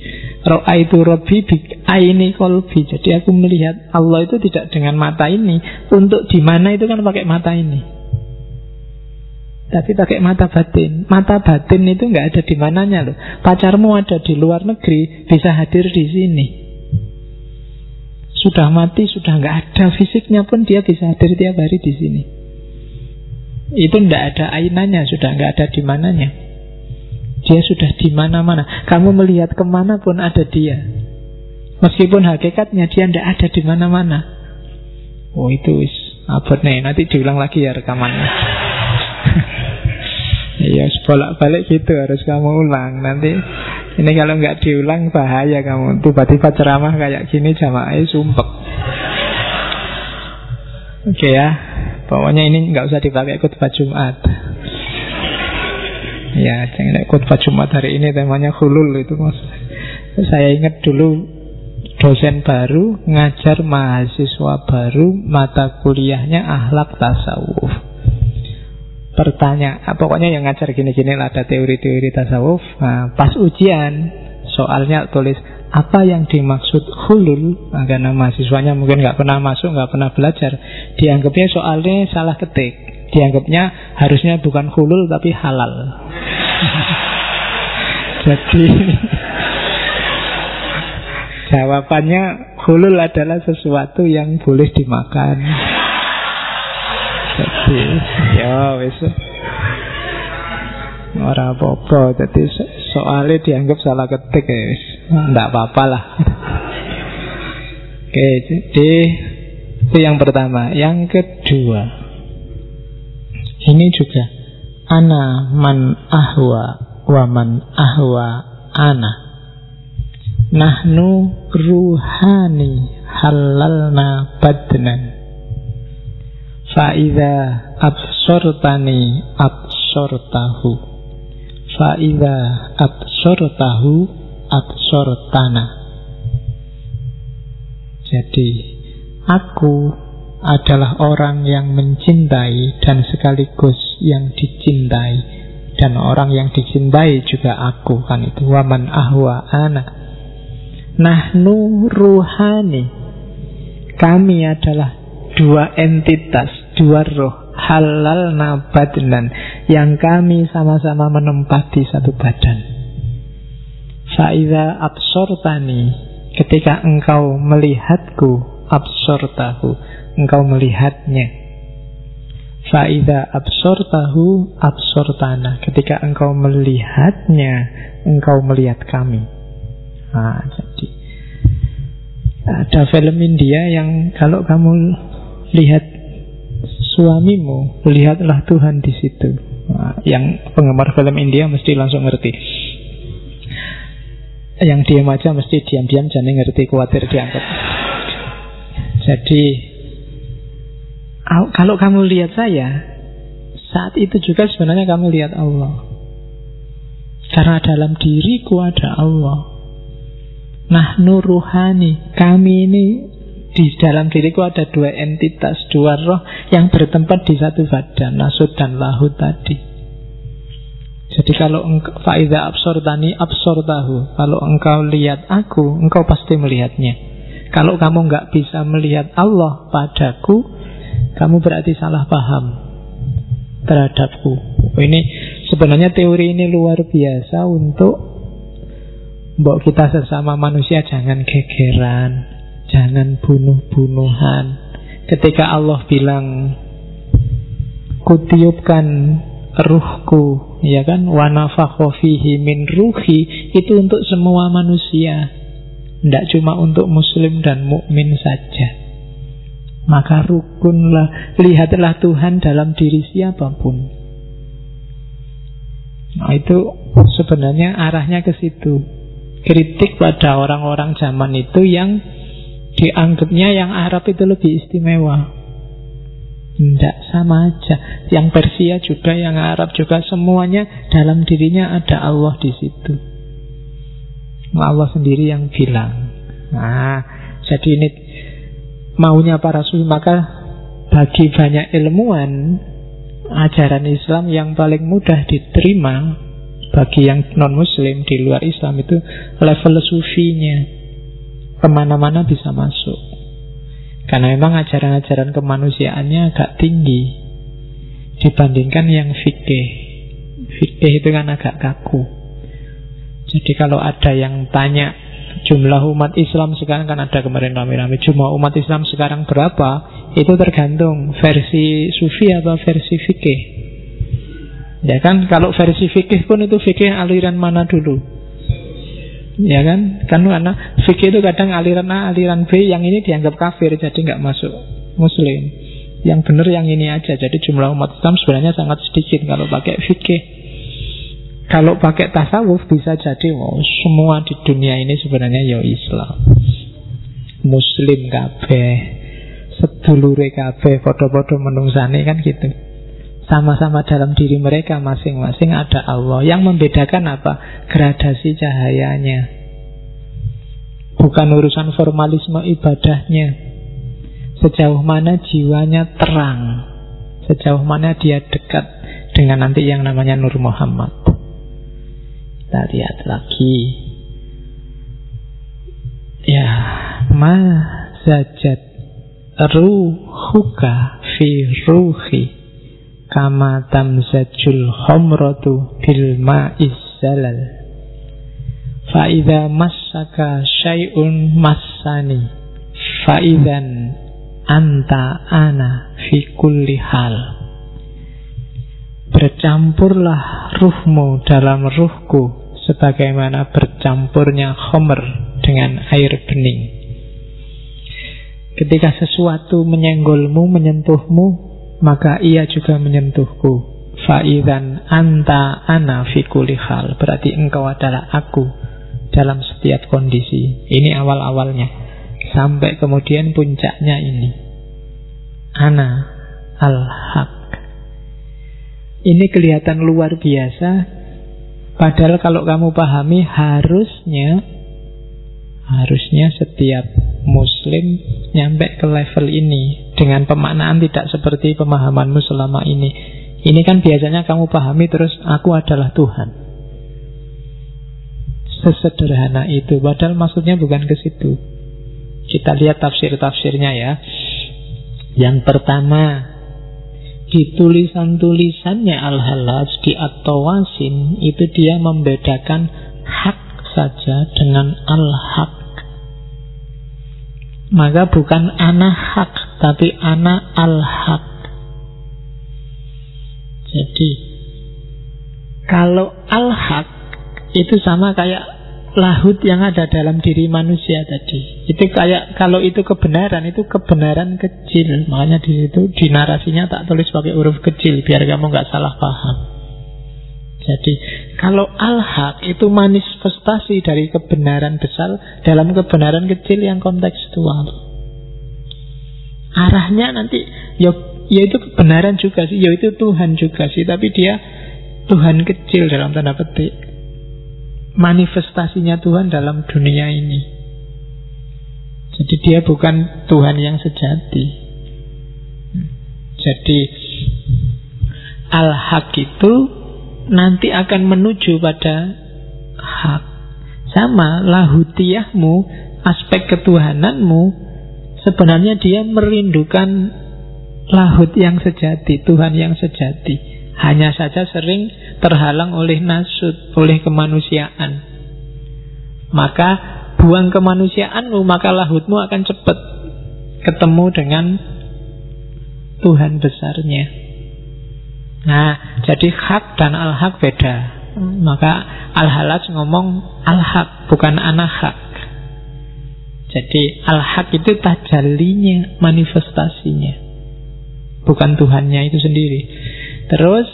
ra'aitu rabbi bi aini qalbi. Jadi aku melihat Allah itu tidak dengan mata ini. Untuk di mana itu kan pakai mata ini. Tapi pakai mata batin. Mata batin itu nggak ada di mananya loh. Pacarmu ada di luar negeri, bisa hadir di sini. Sudah mati, sudah nggak ada fisiknya pun dia bisa hadir tiap hari di sini. Itu nggak ada ainanya, sudah nggak ada di mananya. Dia sudah di mana-mana. Kamu melihat kemana pun ada dia. Meskipun hakikatnya dia nggak ada di mana-mana. Oh itu abot nih. Nanti diulang lagi ya rekamannya. Iya, bolak-balik gitu harus kamu ulang. Nanti ini kalau nggak diulang bahaya kamu. Tiba-tiba ceramah kayak gini jamaahnya sumpek. Oke ya, pokoknya ini nggak usah dipakai khutbah Jumat. Ya, jangan khutbah Jumat hari ini temanya hulul itu mas. Saya ingat dulu dosen baru ngajar mahasiswa baru, mata kuliahnya akhlak tasawuf. Pokoknya yang ngajar gini-gini lah, ada teori-teori tasawuf. Nah, pas ujian soalnya tulis apa yang dimaksud hulul. Nah, karena mahasiswanya mungkin nggak pernah masuk, nggak pernah belajar, dianggapnya soalnya salah ketik. Dianggapnya harusnya bukan hulul tapi halal. Jadi jawabannya hulul adalah sesuatu yang boleh dimakan. Jadi ya wis ora apa-apa. Jadi soalnya dianggap salah ketik ya wis, ndak apa-apa lah. Oke, jadi itu yang pertama. Yang kedua, ini juga ana man ahwa wa man ahwa ana. Nahnu ruhani halalna badnan. Fa'idha absortani absortahu. Fa'idha absortahu absortana. Jadi aku adalah orang yang mencintai dan sekaligus yang dicintai. Dan orang yang dicintai juga aku, kan itu waman ahwa ana. Nahnu ruhani. Kami adalah dua entitas, dua roh, halal nabadnan, yang kami sama-sama menempati satu badan. Fa'idha absortani, ketika engkau melihatku, absortahu, engkau melihatnya. Fa'idha absortahu absortana, ketika engkau melihatnya, engkau melihat kami. Nah, jadi ada film India yang kalau kamu lihat suamimu, lihatlah Tuhan di situ. Nah, yang penggemar film India mesti langsung ngerti. Yang diam aja mesti diam-diam, jangan ngerti, khawatir diangkat. Jadi kalau kamu lihat saya, saat itu juga sebenarnya kamu lihat Allah. Karena dalam diriku ada Allah. Nahnu ruhani, kami ini di dalam diriku ada dua entitas, dua roh yang bertempat di satu badan, nasud dan lahud tadi. Jadi kalau fa'idha absortani absortahu, kalau engkau lihat aku, engkau pasti melihatnya. Kalau kamu nggak bisa melihat Allah padaku, kamu berarti salah paham terhadapku. Ini sebenarnya teori ini luar biasa untuk mbok kita sesama manusia jangan gegeran, jangan bunuh-bunuhan. Ketika Allah bilang kutiupkan ruhku, ya kan, wa nafakha fihi min ruhi, itu untuk semua manusia, tidak cuma untuk muslim dan mukmin saja. Maka rukunlah, lihatlah Tuhan dalam diri siapapun. Nah, itu sebenarnya arahnya ke situ. Kritik pada orang-orang zaman itu yang dianggapnya yang Arab itu lebih istimewa. Tidak, sama aja. Yang Persia juga, yang Arab juga, semuanya dalam dirinya ada Allah di situ. Allah sendiri yang bilang. Nah, jadi ini maunya para sufi. Maka bagi banyak ilmuwan, ajaran Islam yang paling mudah diterima bagi yang non-muslim di luar Islam itu level sufinya. Kemana-mana bisa masuk. Karena memang ajaran-ajaran kemanusiaannya agak tinggi dibandingkan yang fikih. Fikih itu kan agak kaku. Jadi kalau ada yang tanya jumlah umat Islam sekarang, kan ada kemarin rame-rame, jumlah umat Islam sekarang berapa, itu tergantung versi sufi atau versi fikih. Ya kan, kalau versi fikih pun itu fikih aliran mana dulu? Ya kan, karena fikih itu kadang aliran A, aliran B, yang ini dianggap kafir, jadi nggak masuk muslim. Yang benar yang ini aja. Jadi jumlah umat Islam sebenarnya sangat sedikit kalau pakai fikih. Kalau pakai tasawuf bisa jadi semua di dunia ini sebenarnya ya Islam, muslim kabeh, sedulure kabeh, padha-padha menungsane, kan gitu. Sama-sama dalam diri mereka masing-masing ada Allah. Yang membedakan apa? Gradasi cahayanya. Bukan urusan formalisme ibadahnya. Sejauh mana jiwanya terang, sejauh mana dia dekat dengan nanti yang namanya Nur Muhammad. Kita lihat lagi. Ya, ma zajat ruhuka fi ruhi kama tamzajul khamratu bil ma'is zalal fa idza massaka syai'un massani fa idzan anta ana fi kulli hal. Bercampurlah ruhmu dalam ruhku sebagaimana bercampurnya khamr dengan air bening. Ketika sesuatu menyenggolmu, menyentuhmu, maka ia juga menyentuhku. Fa'idzan anta ana fi kulli hal. Berarti engkau adalah aku dalam setiap kondisi. Ini awal-awalnya. Sampai kemudian puncaknya ini. Ana al-haq. Ini kelihatan luar biasa. Padahal kalau kamu pahami, harusnya setiap muslim nyampe ke level ini dengan pemaknaan tidak seperti pemahamanmu selama ini. Ini kan biasanya kamu pahami terus aku adalah Tuhan. Sesederhana itu. Padahal maksudnya bukan ke situ. Kita lihat tafsir-tafsirnya ya. Yang pertama, di tulisan-tulisannya Al-Hallaj, di At-Tawasin, itu dia membedakan hak saja dengan al-haq. Maka bukan ana hak, tapi ana al-haq. Jadi kalau al-haq itu sama kayak lahut yang ada dalam diri manusia tadi. Itu kayak kalau itu kebenaran kecil. Makanya di situ di narasinya tak tulis pakai huruf kecil biar kamu nggak salah paham. Jadi kalau al-haq itu manifestasi dari kebenaran besar dalam kebenaran kecil yang kontekstual. Arahnya nanti ya itu kebenaran juga sih, ya itu Tuhan juga sih, tapi dia Tuhan kecil dalam tanda petik. Manifestasinya Tuhan dalam dunia ini. Jadi dia bukan Tuhan yang sejati. Jadi al-haq itu nanti akan menuju pada hak. Sama lahutiyahmu, aspek ketuhananmu, sebenarnya dia merindukan lahut yang sejati, Tuhan yang sejati. Hanya saja sering terhalang oleh nasud, oleh kemanusiaan. Maka buang kemanusiaanmu, maka lahutmu akan cepat ketemu dengan Tuhan besarnya. Nah, jadi hak dan al-haq beda. Maka Al-Hallaj ngomong al-haq, bukan ana-haq. Jadi al-haq itu tajallinya, manifestasinya, bukan Tuhannya itu sendiri. Terus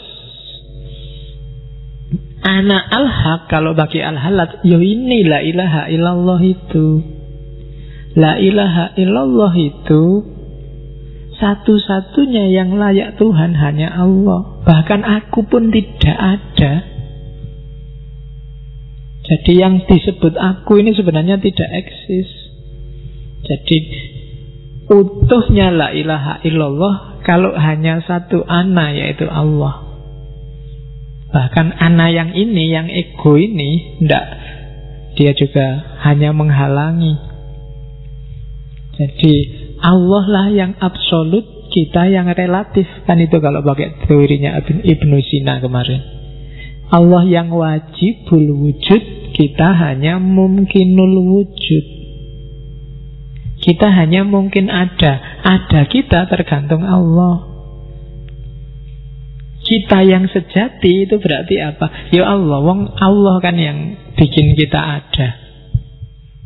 Ana al-haq, kalau bagi al-halat, ya ini la ilaha illallah itu. La ilaha illallah itu satu-satunya yang layak Tuhan hanya Allah. Bahkan aku pun tidak ada. Jadi yang disebut aku ini sebenarnya tidak eksis. Jadi utuhnya la ilaha illallah kalau hanya satu ana, yaitu Allah. Bahkan ana yang ini, yang ego ini, tidak, dia juga hanya menghalangi. Jadi Allah lah yang absolut, kita yang relatif. Kan itu kalau pakai teorinya Ibnu Sina kemarin. Allah yang wajibul wujud, kita hanya mungkinul wujud. Kita hanya mungkin ada. Ada kita tergantung Allah. Kita yang sejati itu berarti apa? Ya Allah, wong Allah kan yang bikin kita ada.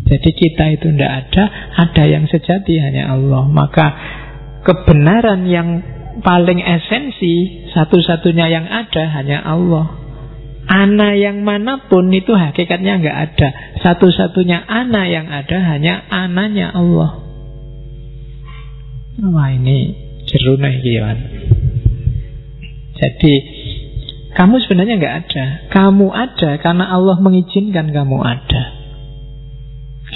Jadi kita itu tidak ada yang sejati hanya Allah. Maka kebenaran yang paling esensi, satu-satunya yang ada hanya Allah. Ana yang manapun itu hakikatnya nggak ada. Satu-satunya ana yang ada hanya ananya Allah. Wah, ini jeruna kian. Jadi kamu sebenarnya nggak ada. Kamu ada karena Allah mengizinkan kamu ada.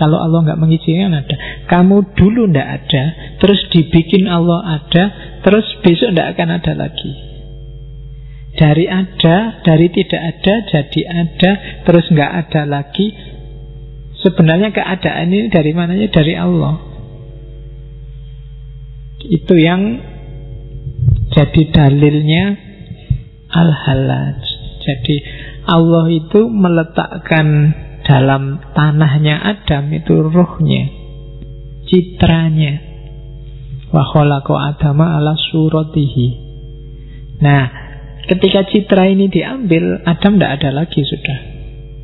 Kalau Allah nggak mengizinkan ada. Kamu dulu nggak ada, terus dibikin Allah ada, terus besok nggak akan ada lagi. Dari ada, dari tidak ada, jadi ada, terus nggak ada lagi. Sebenarnya keadaan ini dari mananya? Dari Allah. Itu yang jadi dalilnya al-halaj. Jadi Allah itu meletakkan dalam tanahnya Adam itu ruhnya, citranya. Wa khalaqa Adama ala suratihi. Nah, ketika citra ini diambil, Adam tidak ada lagi sudah.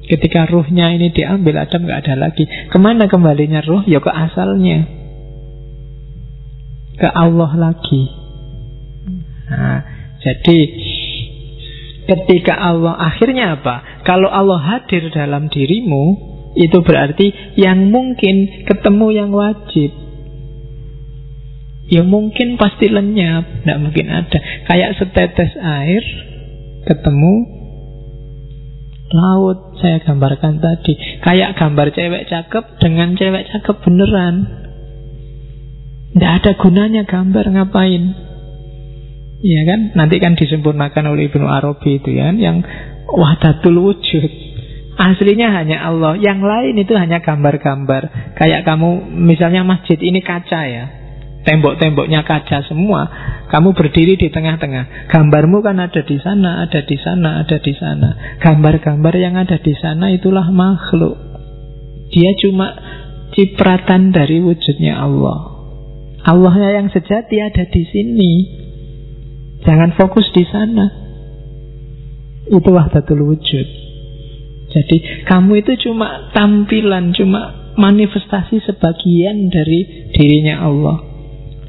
Ketika ruhnya ini diambil, Adam tidak ada lagi. Kemana kembalinya ruh? Ya ke asalnya, ke Allah lagi. Nah, jadi ketika Allah akhirnya apa? Kalau Allah hadir dalam dirimu, itu berarti yang mungkin ketemu yang wajib. Ya mungkin pasti lenyap, tidak mungkin ada. Kayak setetes air ketemu laut, saya gambarkan tadi. Kayak gambar cewek cakep dengan cewek cakep beneran. Tidak ada gunanya gambar, ngapain? Iya kan? Nanti kan disempurnakan oleh Ibnu Arabi itu ya, yang wahdatul wujud. Aslinya hanya Allah. Yang lain itu hanya gambar-gambar. Kayak kamu misalnya masjid ini kaca ya, tembok-temboknya kaca semua. Kamu berdiri di tengah-tengah. Gambarmu kan ada di sana, ada di sana, ada di sana. Gambar-gambar yang ada di sana itulah makhluk. Dia cuma cipratan dari wujudnya Allah. Allahnya yang sejati ada di sini. Jangan fokus di sana. Itu wahdatul wujud. Jadi kamu itu cuma tampilan, cuma manifestasi sebagian dari dirinya Allah.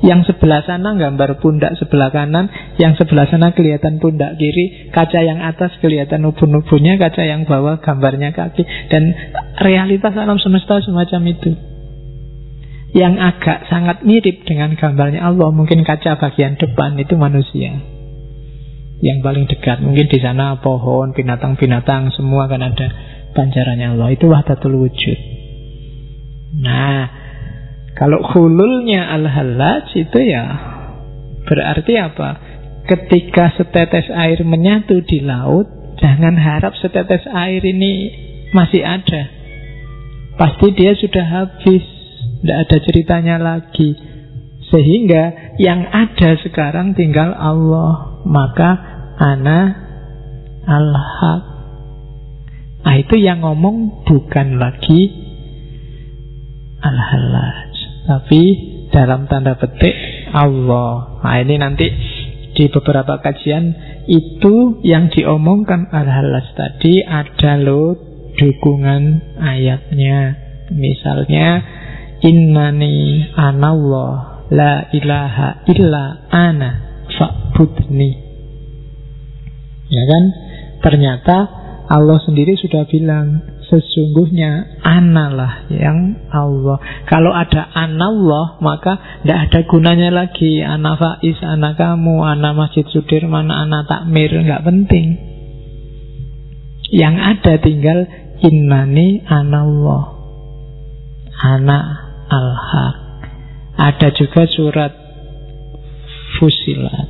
Yang sebelah sana gambar pundak sebelah kanan, yang sebelah sana kelihatan pundak kiri, kaca yang atas kelihatan ubun-ubunnya, kaca yang bawah gambarnya kaki. Dan realitas alam semesta semacam itu. Yang agak sangat mirip dengan gambarnya Allah, mungkin kaca bagian depan itu manusia yang paling dekat. Mungkin di sana pohon, binatang-binatang semua kan ada pancarannya Allah. Itu wahdatul wujud. Nah, kalau khululnya al-halaj itu ya berarti apa? Ketika setetes air menyatu di laut, jangan harap setetes air ini masih ada. Pasti dia sudah habis, tidak ada ceritanya lagi. Sehingga yang ada sekarang tinggal Allah. Maka ana al-haq. Nah, itu yang ngomong bukan lagi al-halaj, tapi dalam tanda petik Allah. Nah, ini nanti di beberapa kajian itu yang diomongkan al-halaj tadi ada loh dukungan ayatnya. Misalnya innani anallah la ilaha illa ana fa'budni. Ya kan? Ternyata Allah sendiri sudah bilang, sesungguhnya analah yang Allah. Kalau ada anallah, maka tidak ada gunanya lagi ana Faiz, ana kamu, ana Masjid Sudirman, ana Takmir, nggak penting. Yang ada tinggal innani anallah, ana al-haq. Ada juga surat Fusilat,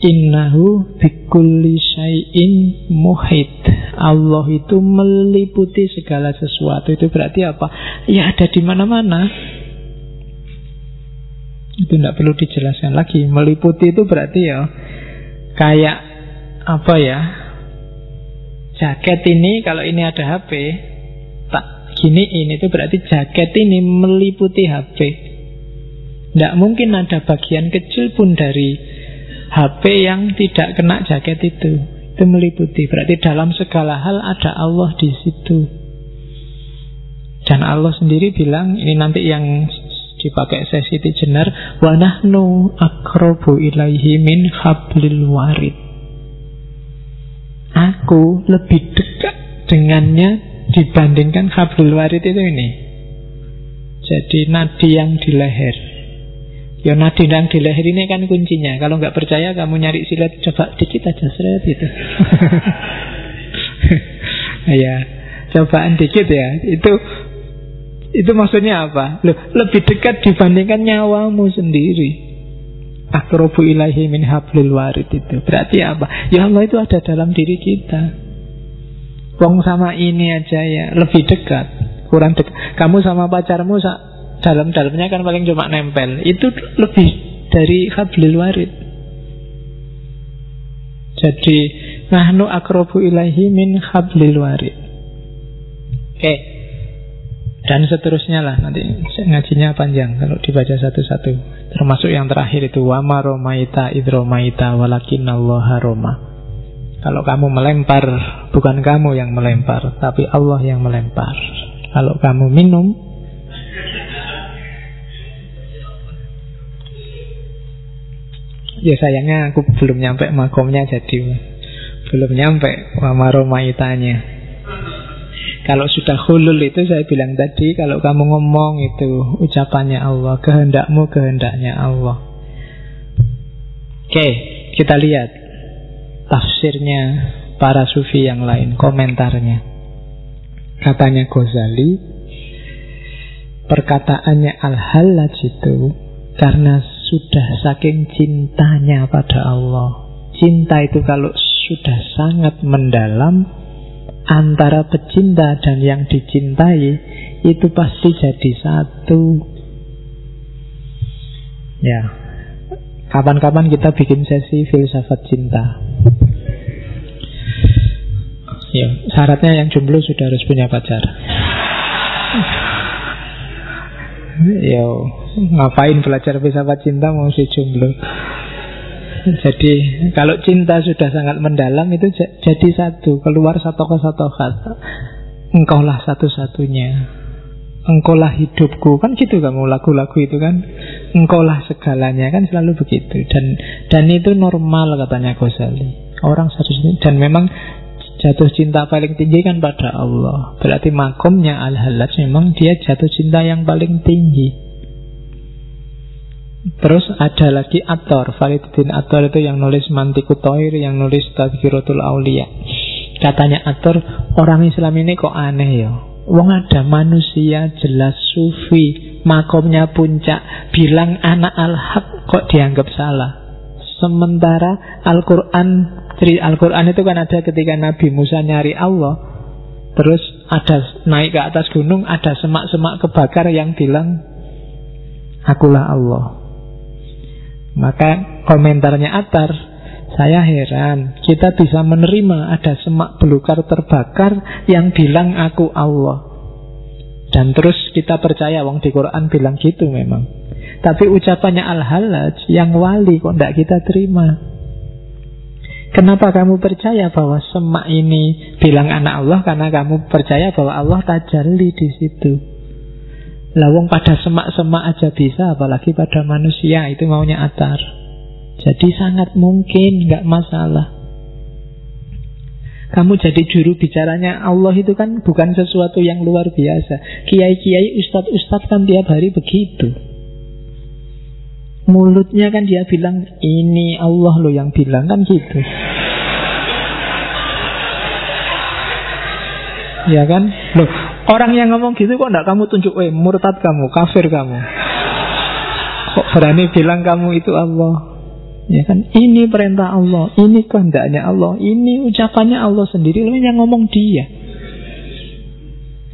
innahu bikulli syai'in muhit. Allah itu meliputi segala sesuatu. Itu berarti apa? Ya ada di mana-mana. Itu tidak perlu dijelaskan lagi. Meliputi itu berarti ya kayak apa ya? Jaket ini, kalau ini ada HP, tak giniin, itu berarti jaket ini meliputi HP. Tidak mungkin ada bagian kecil pun dari HP yang tidak kena jaket itu. Itu meliputi. Berarti dalam segala hal ada Allah di situ. Dan Allah sendiri bilang, ini nanti yang dipakai sesi Tijenar, wa nahnu aqrabu ilaihi min hablil warid. Aku lebih dekat dengannya dibandingkan hablul warid itu ini. Jadi nadi yang di leher. Ya nadi yang di leher ini kan kuncinya. Kalau nggak percaya kamu nyari silet, coba dikit aja seret itu. Ya, cobaan dikit ya. Itu maksudnya apa? Loh, lebih dekat dibandingkan nyawamu sendiri. Aqrabu ilaihi min hablil warid itu. Berarti apa? Ya Allah itu ada dalam diri kita. Wong sama ini aja ya lebih dekat, kurang dekat. Kamu sama pacarmu dalam-dalamnya kan paling cuma nempel. Itu lebih dari hablil warid. Jadi nahnu aqrabu ilaihi min hablil warid. Oke. Dan seterusnya lah. Nanti ngajinya panjang kalau dibaca satu-satu. Termasuk yang terakhir itu wa ma romaita id romaita walakinnallaha roma. Kalau kamu melempar, bukan kamu yang melempar, tapi Allah yang melempar. Kalau kamu minum, ya sayangnya aku belum nyampe makomnya, jadi belum nyampe wamaromaitanya. Kalau sudah hulul itu saya bilang tadi, kalau kamu ngomong itu ucapannya Allah, kehendakmu kehendaknya Allah. Oke, kita lihat tafsirnya para sufi yang lain, komentarnya. Katanya Ghazali, perkataannya Al-Hallaj itu karena sudah saking cintanya pada Allah. Cinta itu kalau sudah sangat mendalam, antara pecinta dan yang dicintai itu pasti jadi satu. Ya, kapan-kapan kita bikin sesi filsafat cinta. Ya, syaratnya yang jomblo sudah harus punya pacar. Ya, ngapain belajar filsafat cinta mau si jomblo? Jadi kalau cinta sudah sangat mendalam itu jadi satu, keluar satu kata, engkaulah satu-satunya, engkaulah hidupku, kan gitu kamu lagu-lagu itu kan, engkaulah segalanya, kan selalu begitu. Dan itu normal katanya Ghazali. Orang satu-satunya, dan memang jatuh cinta paling tinggi kan pada Allah. Berarti makomnya Al-Hallaj memang dia jatuh cinta yang paling tinggi. Terus ada lagi Athar, Fariduddin Athar itu yang nulis Mantiqut Thair, yang nulis Tadhkiratul Auliya. Katanya Athar, orang Islam ini kok aneh ya. Wong ada manusia jelas sufi, makomnya puncak, bilang anak al-haq kok dianggap salah. Sementara Al-Quran itu kan ada ketika Nabi Musa nyari Allah, terus ada naik ke atas gunung, ada semak-semak kebakar yang bilang akulah Allah. Maka komentarnya Athar, saya heran kita bisa menerima ada semak belukar terbakar yang bilang aku Allah, dan terus kita percaya, wong di Quran bilang gitu memang. Tapi ucapannya Al-Hallaj yang wali kok tidak kita terima. Kenapa kamu percaya bahwa semak ini bilang anak Allah? Karena kamu percaya bahwa Allah tajalli di situ. Lawong pada semak-semak aja bisa, apalagi pada manusia. Itu maunya Athar. Jadi sangat mungkin, nggak masalah. Kamu jadi juru bicaranya Allah itu kan bukan sesuatu yang luar biasa. Kiai-kiai, ustadz-ustadz kan tiap hari begitu. Mulutnya kan dia bilang, ini Allah loh yang bilang, kan gitu. Ya kan? Loh, orang yang ngomong gitu kok enggak kamu tunjuk, murtad kamu, kafir kamu. Kok berani bilang kamu itu Allah? Ya kan, ini perintah Allah, ini kehendaknya Allah, ini ucapannya Allah sendiri, lalu yang ngomong dia.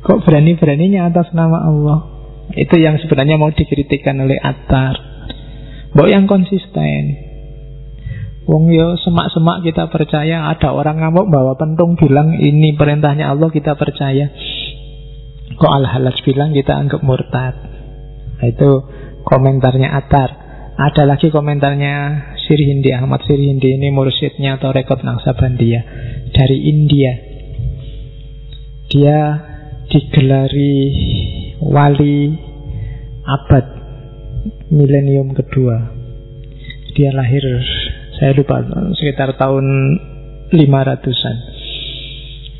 Kok berani-beraninya atas nama Allah? Itu yang sebenarnya mau dikritikkan oleh Attar. Mbok yang konsisten. Wong yo semak-semak kita percaya, ada orang ngamuk bawa pentung bilang ini perintahnya Allah, kita percaya. Kok Al-Hallaj bilang kita anggap murtad. Nah, itu komentarnya Attar. Ada lagi komentarnya Sirhindi, Ahmad Sirhindi, ini mursyidnya Tarekat Naqsabandiyah dari India. Dia digelari wali abad milenium kedua. Dia lahir, saya lupa, sekitar tahun 500-an.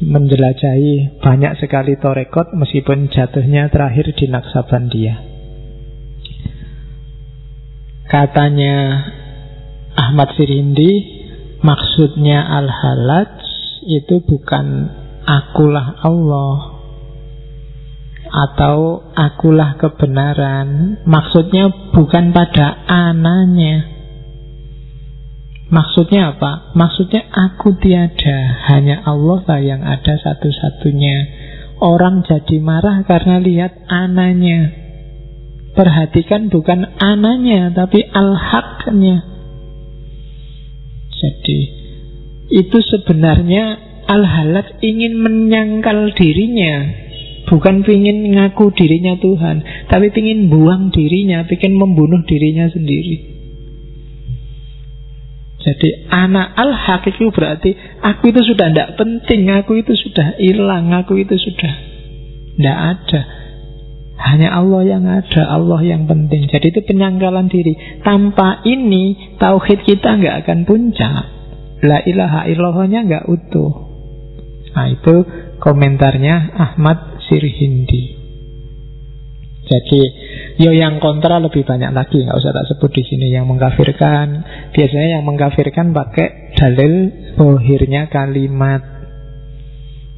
Menjelajahi banyak sekali tarekat, meskipun jatuhnya terakhir di Naqsabandiyah. Katanya Ahmad Sirhindi, maksudnya Al-Hallaj itu bukan akulah Allah atau akulah kebenaran. Maksudnya bukan pada ananya. Maksudnya apa? Maksudnya aku tiada, hanya Allah lah yang ada satu-satunya. Orang jadi marah karena lihat ananya. Perhatikan bukan ananya, tapi al-haqnya. Jadi itu sebenarnya Al-Hallaj ingin menyangkal dirinya, bukan ingin ngaku dirinya Tuhan, tapi ingin buang dirinya, ingin membunuh dirinya sendiri. Jadi anak al-haq itu berarti aku itu sudah tidak penting, aku itu sudah hilang, aku itu sudah tidak ada. Hanya Allah yang ada, Allah yang penting. Jadi itu penyangkalan diri. Tanpa ini tauhid kita nggak akan puncak. La ilaha illallahnya nggak utuh. Nah itu komentarnya Ahmad Sirhindi. Jadi yang kontra lebih banyak lagi, nggak usah tak sebut di sini. Yang mengkafirkan, biasanya yang mengkafirkan pakai dalil bohirnya kalimat.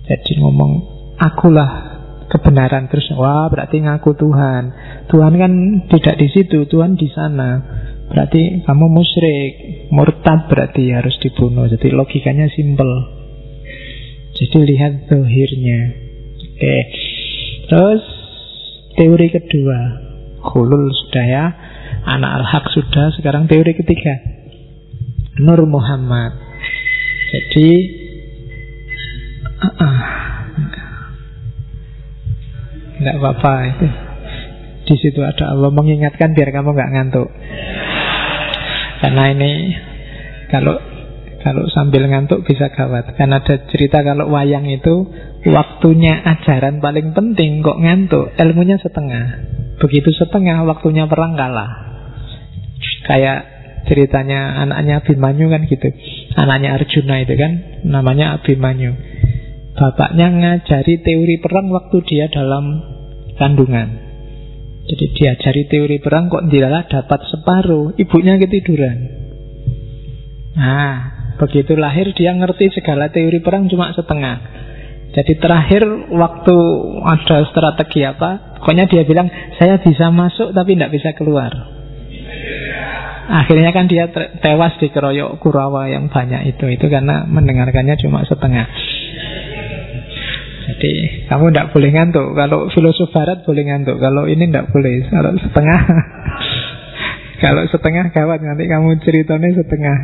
Jadi ngomong akulah kebenaran, terus wah berarti ngaku Tuhan. Tuhan kan tidak di situ, Tuhan di sana. Berarti kamu musyrik, murtad, berarti harus dibunuh. Jadi logikanya simpel. Jadi lihat zahirnya. Oke. Terus teori kedua, Hulul sudah ya, anak al-haq sudah. Sekarang teori ketiga, Nur Muhammad. Jadi tidak apa-apa itu. Di situ ada Allah mengingatkan biar kamu nggak ngantuk. Karena ini kalau sambil ngantuk bisa gawat. Karena ada cerita kalau wayang itu waktunya ajaran paling penting kok ngantuk, ilmunya setengah. Begitu setengah waktunya perang kalah. Kayak ceritanya anaknya Abhimanyu kan gitu. Anaknya Arjuna itu kan namanya Abhimanyu. Bapaknya ngajari teori perang waktu dia dalam kandungan. Jadi diajari teori perang kok dilalah dapat separuh, ibunya ketiduran. Nah, begitu lahir dia ngerti segala teori perang cuma setengah. Jadi terakhir waktu ada strategi apa, pokoknya dia bilang saya bisa masuk tapi tidak bisa keluar. Akhirnya kan dia tewas di keroyok Kurawa yang banyak itu karena mendengarkannya cuma setengah. Jadi kamu tidak boleh ngantuk. Kalau filosof barat boleh ngantuk, kalau ini tidak boleh. Kalau setengah kalau setengah gawat, nanti kamu ceritanya setengah.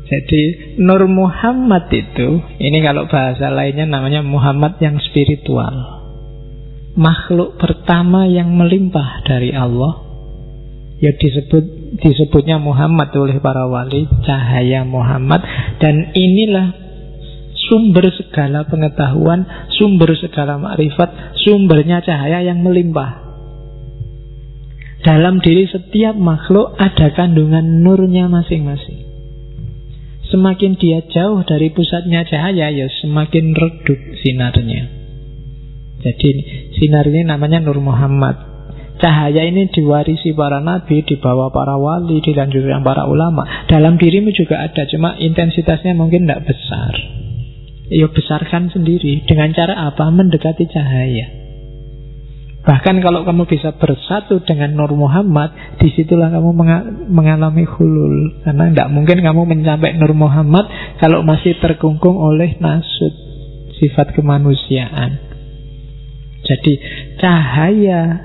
Jadi Nur Muhammad itu, ini kalau bahasa lainnya namanya Muhammad yang spiritual. Makhluk pertama yang melimpah dari Allah. Ya disebutnya Muhammad oleh para wali, cahaya Muhammad. Dan inilah sumber segala pengetahuan, sumber segala makrifat, sumbernya cahaya yang melimpah. Dalam diri setiap makhluk ada kandungan nurnya masing-masing. Semakin dia jauh dari pusatnya cahaya, ya semakin redup sinarnya. Jadi sinar ini namanya Nur Muhammad. Cahaya ini diwarisi para nabi, dibawa para wali, dilanjutkan para ulama. Dalam dirimu juga ada, cuma intensitasnya mungkin tidak besar. Ya besarkan sendiri. Dengan cara apa? Mendekati cahaya. Bahkan kalau kamu bisa bersatu dengan Nur Muhammad, disitulah kamu mengalami hulul. Karena tidak mungkin kamu mencapai Nur Muhammad kalau masih terkungkung oleh nasud, sifat kemanusiaan. Jadi cahaya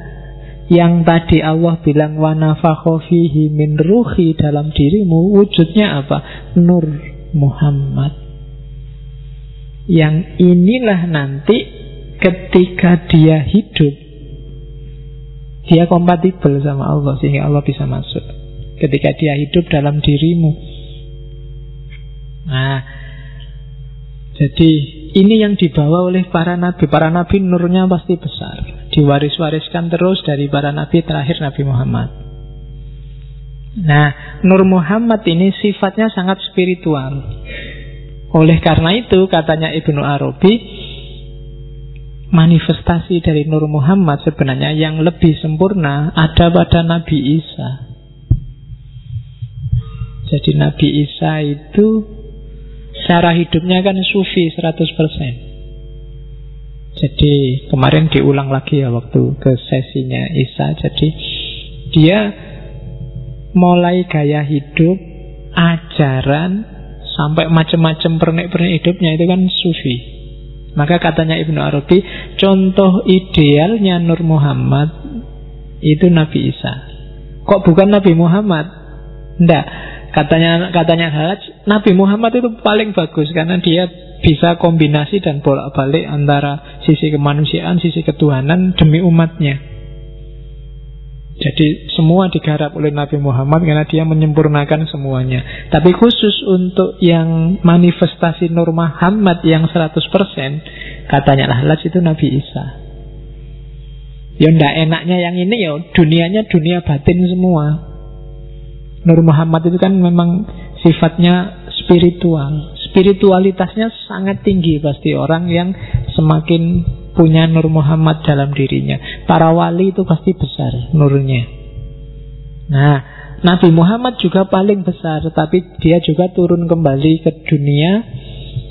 yang tadi Allah bilang wa nafakha fihi min ruhi dalam dirimu, wujudnya apa? Nur Muhammad. Yang inilah nanti ketika dia hidup, dia kompatibel sama Allah sehingga Allah bisa masuk ketika dia hidup dalam dirimu. Nah, jadi ini yang dibawa oleh para nabi. Para nabi nurnya pasti besar, diwaris-wariskan terus dari para nabi terakhir Nabi Muhammad. Nah, Nur Muhammad ini sifatnya sangat spiritual. Oleh karena itu katanya Ibnu Arabi, manifestasi dari Nur Muhammad sebenarnya yang lebih sempurna ada pada Nabi Isa. Jadi Nabi Isa itu cara hidupnya kan sufi 100%. Jadi kemarin diulang lagi ya waktu ke sesinya Isa. Jadi dia mulai gaya hidup, ajaran, sampai macam-macam pernik-pernik hidupnya itu kan sufi. Maka katanya Ibnu Arabi, contoh idealnya Nur Muhammad itu Nabi Isa. Kok bukan Nabi Muhammad? Enggak. Katanya Halaj, Nabi Muhammad itu paling bagus karena dia bisa kombinasi dan bolak-balik antara sisi kemanusiaan, sisi ketuhanan demi umatnya. Jadi semua digarap oleh Nabi Muhammad karena dia menyempurnakan semuanya. Tapi khusus untuk yang manifestasi Nur Muhammad yang 100%, katanya Halaj itu Nabi Isa. Ya ndak enaknya yang ini ya dunianya dunia batin semua. Nur Muhammad itu kan memang sifatnya spiritual. Spiritualitasnya sangat tinggi pasti orang yang semakin punya Nur Muhammad dalam dirinya. Para wali itu pasti besar nurnya. Nah, Nabi Muhammad juga paling besar, tapi dia juga turun kembali ke dunia,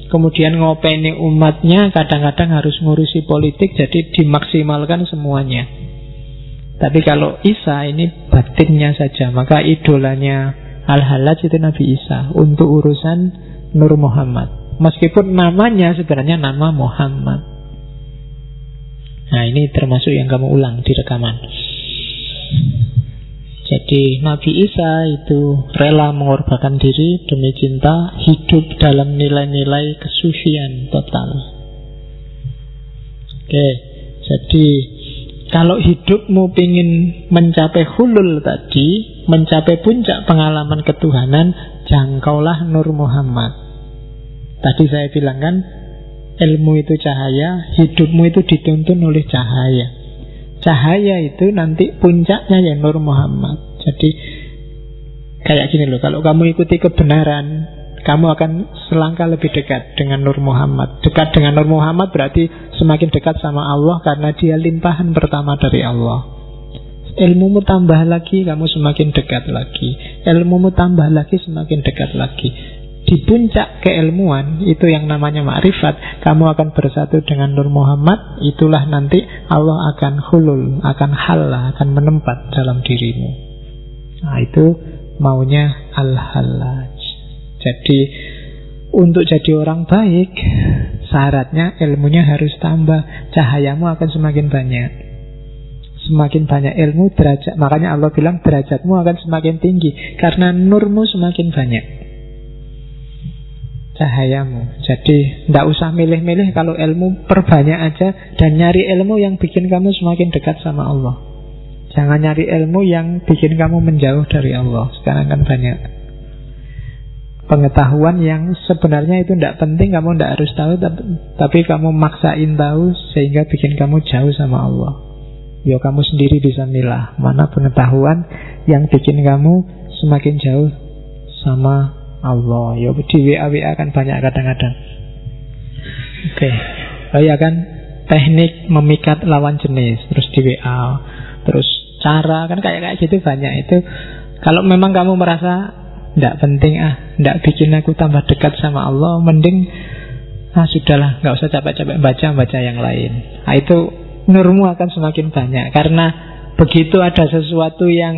kemudian ngopeni umatnya, kadang-kadang harus ngurusi politik, jadi dimaksimalkan semuanya. Tapi kalau Isa ini batinnya saja, maka idolanya Al-Halaj itu Nabi Isa untuk urusan Nur Muhammad. Meskipun namanya sebenarnya nama Muhammad. Nah, ini termasuk yang kamu ulang di rekaman. Jadi Nabi Isa itu rela mengorbankan diri demi cinta, hidup dalam nilai-nilai kesufian total. Oke, jadi kalau hidupmu ingin mencapai hulul tadi, mencapai puncak pengalaman ketuhanan, jangkaulah Nur Muhammad. Tadi saya bilang kan, ilmu itu cahaya, hidupmu itu dituntun oleh cahaya. Cahaya itu nanti puncaknya ya Nur Muhammad. Jadi kayak gini loh, kalau kamu ikuti kebenaran, kamu akan selangkah lebih dekat dengan Nur Muhammad. Dekat dengan Nur Muhammad berarti semakin dekat sama Allah karena dia limpahan pertama dari Allah. Ilmumu tambah lagi, kamu semakin dekat lagi. Ilmumu tambah lagi, semakin dekat lagi. Di puncak keilmuan, itu yang namanya ma'rifat, kamu akan bersatu dengan Nur Muhammad. Itulah nanti Allah akan hulul, akan halla, akan menempat dalam dirimu. Nah, itu maunya Al-Halaj. Jadi untuk jadi orang baik, syaratnya ilmunya harus tambah. Cahayamu akan semakin banyak. Semakin banyak ilmu, derajat. Makanya Allah bilang derajatmu akan semakin tinggi karena nurmu semakin banyak, cahayamu. Jadi tidak usah milih-milih. Kalau ilmu perbanyak aja, dan nyari ilmu yang bikin kamu semakin dekat sama Allah. Jangan nyari ilmu yang bikin kamu menjauh dari Allah. Sekarang kan banyak pengetahuan yang sebenarnya itu tidak penting, kamu tidak harus tahu, tapi kamu maksain tahu sehingga bikin kamu jauh sama Allah. Ya kamu sendiri bisa milah mana pengetahuan yang bikin kamu semakin jauh sama Allah. Ya di WA kan banyak kadang-kadang. Oke. Oh ya kan, teknik memikat lawan jenis terus di WA, terus cara kan kayak gitu banyak. Itu kalau memang kamu merasa tidak penting, tidak bikin aku tambah dekat sama Allah, mending sudahlah, nggak usah capek-capek baca yang lain. Itu nurmu akan semakin banyak. Karena begitu ada sesuatu yang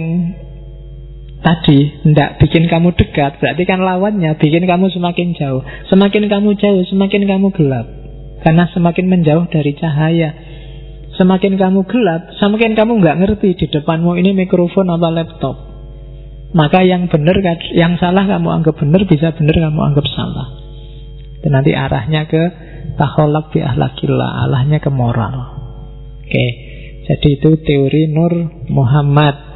tadi tidak bikin kamu dekat, berarti kan lawannya bikin kamu semakin jauh. Semakin kamu jauh, semakin kamu gelap. Karena semakin menjauh dari cahaya. Semakin kamu gelap, semakin kamu nggak ngerti di depanmu ini mikrofon apa laptop. Maka yang benar, yang salah kamu anggap benar, bisa benar kamu anggap salah. Dan nanti arahnya ke takholak bi ahlakillah, arahnya ke moral. Oke, jadi itu teori Nur Muhammad.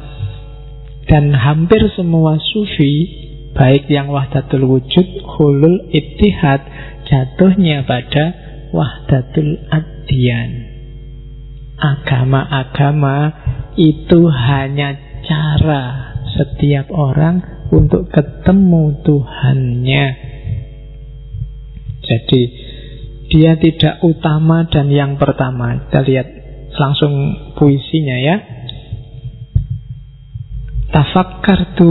Dan hampir semua sufi, baik yang wahdatul wujud, hulul ittihad, jatuhnya pada wahdatul adyan. Agama-agama itu hanya cara setiap orang untuk ketemu Tuhannya. Jadi dia tidak utama dan yang pertama. Kita lihat langsung puisinya ya. Tafakkartu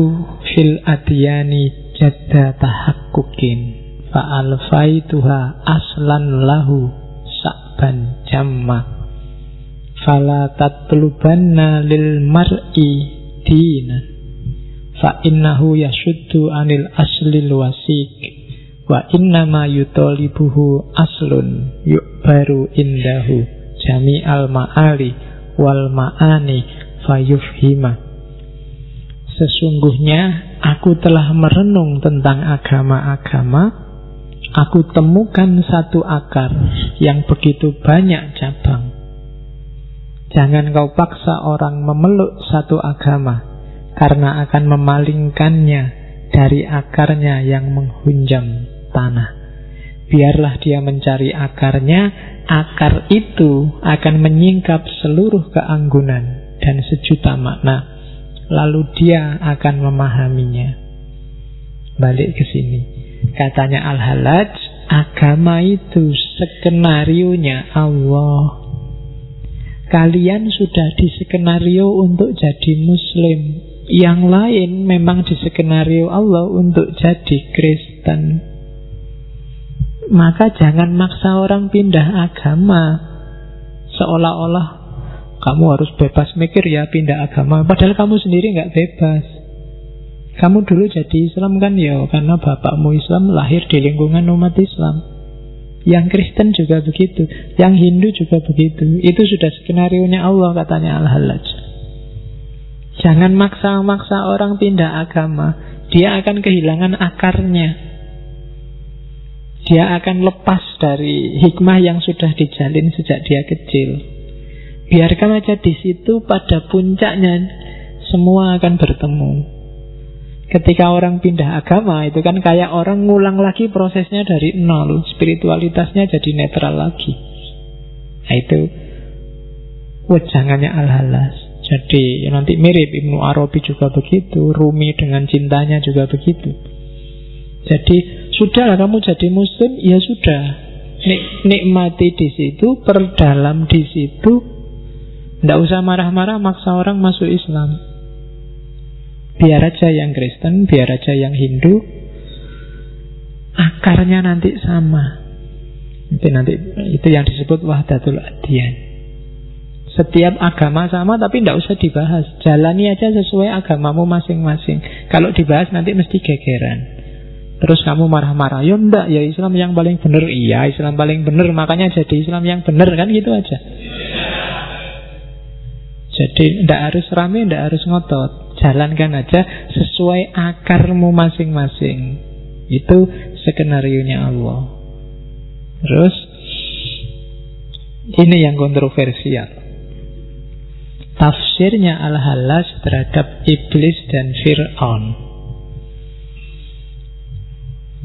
fil adyani jadda tahakkukin fa'alfaituha aslan lahu sa'ban jamma fala tatlubanna lil mar'i dina fa innahu yashuddu anil aslil wasik wa innama yutolibuhu aslun yu'baru indahu jami'al ma'ali wal ma'ani fayufhima. Sesungguhnya aku telah merenung tentang agama-agama. Aku temukan satu akar yang begitu banyak cabang. Jangan kau paksa orang memeluk satu agama, karena akan memalingkannya dari akarnya yang menghunjam tanah. Biarlah dia mencari akarnya. Akar itu akan menyingkap seluruh keanggunan dan sejuta makna. Lalu dia akan memahaminya. Balik ke sini. Katanya Al-Hallaj, agama itu skenarionya Allah. Kalian sudah diskenario untuk jadi Muslim. Yang lain memang diskenario Allah untuk jadi Kristen. Maka jangan maksa orang pindah agama seolah-olah kamu harus bebas mikir ya pindah agama. Padahal kamu sendiri gak bebas. Kamu dulu jadi Islam kan ya karena bapakmu Islam, lahir di lingkungan umat Islam. Yang Kristen juga begitu, yang Hindu juga begitu. Itu sudah skenarionya Allah, katanya Al-Hallaj. Jangan maksa-maksa orang pindah agama. Dia akan kehilangan akarnya. Dia akan lepas dari hikmah yang sudah dijalin sejak dia kecil. Biarkan aja di situ, pada puncaknya semua akan bertemu. Ketika orang pindah agama, itu kan kayak orang ngulang lagi prosesnya dari nol. Spiritualitasnya jadi netral lagi. Nah itu wejangannya Al-Hallaj. Jadi nanti mirip Ibnu Arabi juga begitu, Rumi dengan cintanya juga begitu. Jadi sudahlah kamu jadi Muslim, ya sudah. Nikmati di situ, perdalam di situ. Tidak usah marah-marah maksa orang masuk Islam. Biar aja yang Kristen, biar aja yang Hindu, akarnya nanti sama. Nanti itu yang disebut wahdatul adyan. Setiap agama sama, tapi tidak usah dibahas. Jalani aja sesuai agamamu masing-masing. Kalau dibahas nanti mesti gegeran. Terus kamu marah-marah, ya enggak, ya Islam yang paling benar. Iya, Islam paling benar, makanya jadi Islam yang benar, kan gitu aja. Jadi tidak harus rame, tidak harus ngotot. Jalankan aja sesuai akarmu masing-masing. Itu skenarionya Allah. Terus ini yang kontroversial. Tafsirnya Al-Hallaj terhadap iblis dan Fir'aun.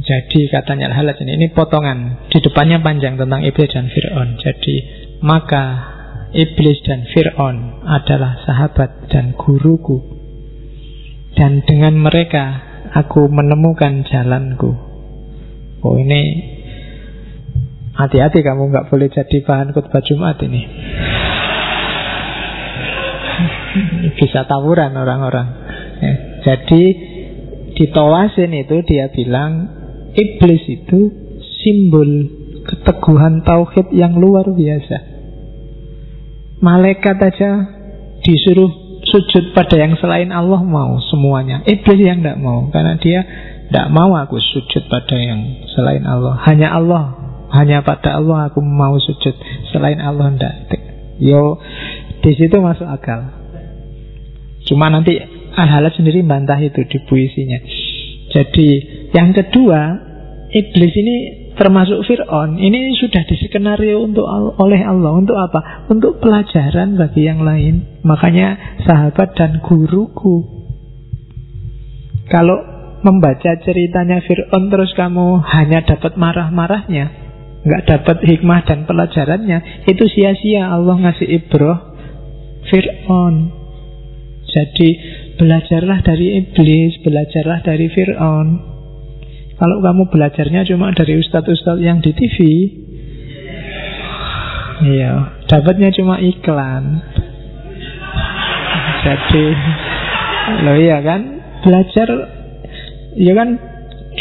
Jadi katanya Al-Hallaj ini potongan. Di depannya panjang tentang iblis dan Fir'aun. Jadi maka iblis dan Fir'aun adalah sahabat dan guruku, dan dengan mereka aku menemukan jalanku. Oh, ini hati-hati, kamu nggak boleh jadi bahan khutbah Jumat ini. Bisa tawuran orang-orang. Ya, jadi di Tawasin itu dia bilang iblis itu simbol keteguhan tauhid yang luar biasa. Malaikat aja disuruh sujud pada yang selain Allah mau semuanya. Iblis yang tidak mau, karena dia tidak mau aku sujud pada yang selain Allah. Hanya Allah, hanya pada Allah aku mau sujud. Selain Allah tidak. Yo, di situ masuk akal. Cuma nanti Al-Halaj sendiri bantah itu di puisinya. Jadi yang kedua, iblis ini termasuk Fir'aun, ini sudah diskenario oleh Allah. Untuk apa? Untuk pelajaran bagi yang lain. Makanya sahabat dan guruku, kalau membaca ceritanya Fir'aun terus kamu hanya dapat marah-marahnya, nggak dapat hikmah dan pelajarannya, itu sia-sia Allah ngasih ibrah Fir'aun. Jadi belajarlah dari iblis, belajarlah dari Fir'aun. Kalau kamu belajarnya cuma dari ustadz-ustadz yang di TV, iya, dapatnya cuma iklan. Jadi, loh iya kan, belajar, ya kan,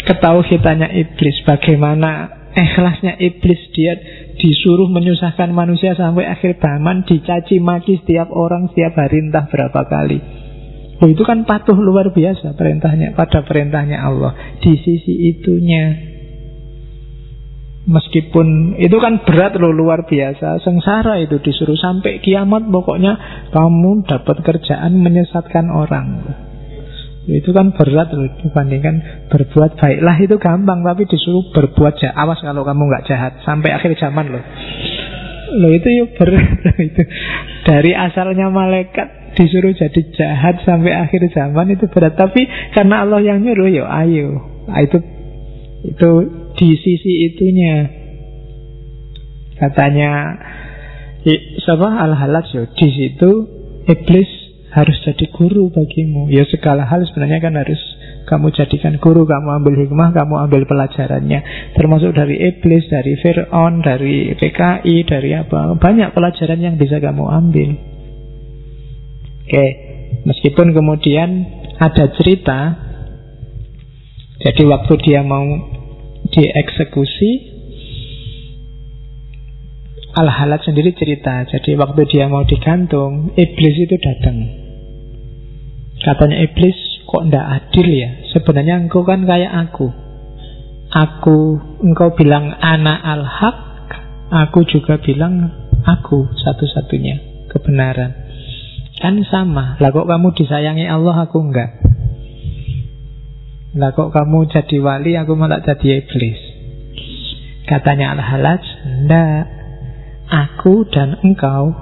ketauhidannya iblis, bagaimana ikhlasnya iblis, dia disuruh menyusahkan manusia sampai akhir zaman, dicaci maki setiap orang setiap hari entah berapa kali. Oh, itu kan patuh luar biasa perintahnya pada perintahnya Allah. Di sisi itunya, meskipun itu kan berat loh, luar biasa, sengsara itu, disuruh sampai kiamat pokoknya kamu dapat kerjaan menyesatkan orang. Itu kan berat loh dibandingkan berbuat baiklah, itu gampang, tapi disuruh berbuat jahat. Awas kalau kamu nggak jahat sampai akhir zaman loh. Loh itu ya berat itu. Dari asalnya malaikat disuruh jadi jahat sampai akhir zaman itu berat. Tapi karena Allah yang nyuruh, ya ayo. Itu di sisi itunya. Katanya Al-Halaj, di situ iblis harus jadi guru bagimu. Ya segala hal sebenarnya kan harus kamu jadikan guru. Kamu ambil hikmah, kamu ambil pelajarannya. Termasuk dari iblis, dari Fir'aun, dari PKI, dari apa. Banyak pelajaran yang bisa kamu ambil. Oke, meskipun kemudian ada cerita. Jadi waktu dia mau dieksekusi, Al-Halaj sendiri cerita. Jadi waktu dia mau digantung, iblis itu datang. Katanya iblis, kok ndak adil ya? Sebenarnya engkau kan kayak aku. Engkau bilang ana al-haq, aku juga bilang aku satu-satunya kebenaran. Kan sama. Lah kok kamu disayangi Allah, aku enggak? Lah kok kamu jadi wali, aku malah jadi iblis? Katanya Al-Halaj, ndak. Aku dan engkau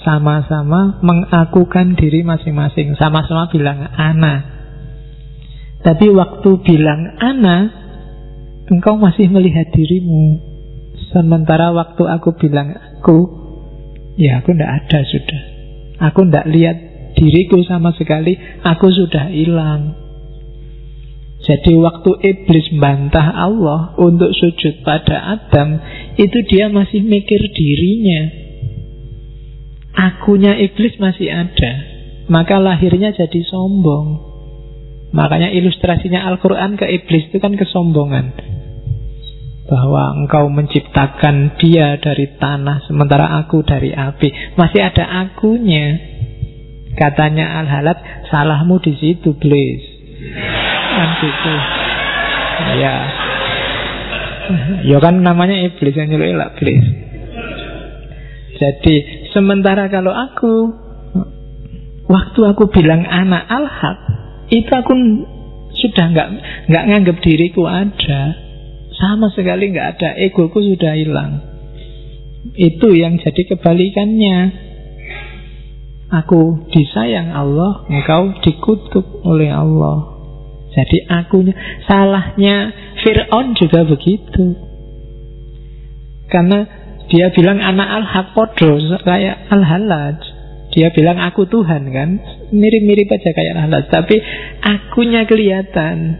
sama-sama mengakukan diri masing-masing, sama-sama bilang ana. Tapi waktu bilang ana, engkau masih melihat dirimu. Sementara waktu aku bilang aku, ya aku ndak ada sudah. Aku ndak lihat diriku sama sekali, aku sudah hilang. Jadi waktu iblis bantah Allah untuk sujud pada Adam, itu dia masih mikir dirinya. Akunya iblis masih ada. Maka lahirnya jadi sombong. Makanya ilustrasinya Al-Quran ke iblis itu kan kesombongan. Bahwa engkau menciptakan dia dari tanah, sementara aku dari api. Masih ada akunya. Katanya Al-Halaj, salahmu di situ, iblis. Kan gitu. Ya. Ya kan namanya iblis, yang nyuruh iblis. Jadi sementara kalau aku, waktu aku bilang anak al-haq, itu aku sudah nggak nganggap diriku ada, sama sekali nggak ada, egoku sudah hilang. Itu yang jadi kebalikannya. Aku disayang Allah, engkau dikutuk oleh Allah. Jadi akunya, salahnya Fir'aun juga begitu. Karena dia bilang anak al-haq podo kayak Al-Halaj. Dia bilang aku Tuhan kan, mirip-mirip aja kayak Al-Halaj, tapi akunya kelihatan,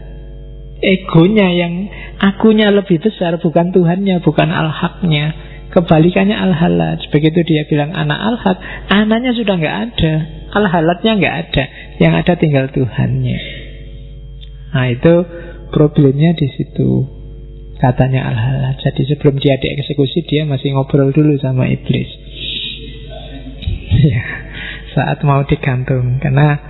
egonya yang akunya lebih besar, bukan Tuhannya, bukan Al-Haqnya. Kebalikannya Al-Halaj. Begitu dia bilang anak Al-Haq, anaknya sudah nggak ada, Al-Halajnya nggak ada, yang ada tinggal Tuhannya. Nah itu problemnya di situ, katanya Al-Halaj. Jadi sebelum dia dieksekusi, dia masih ngobrol dulu sama iblis. Ya, saat mau digantung. Karena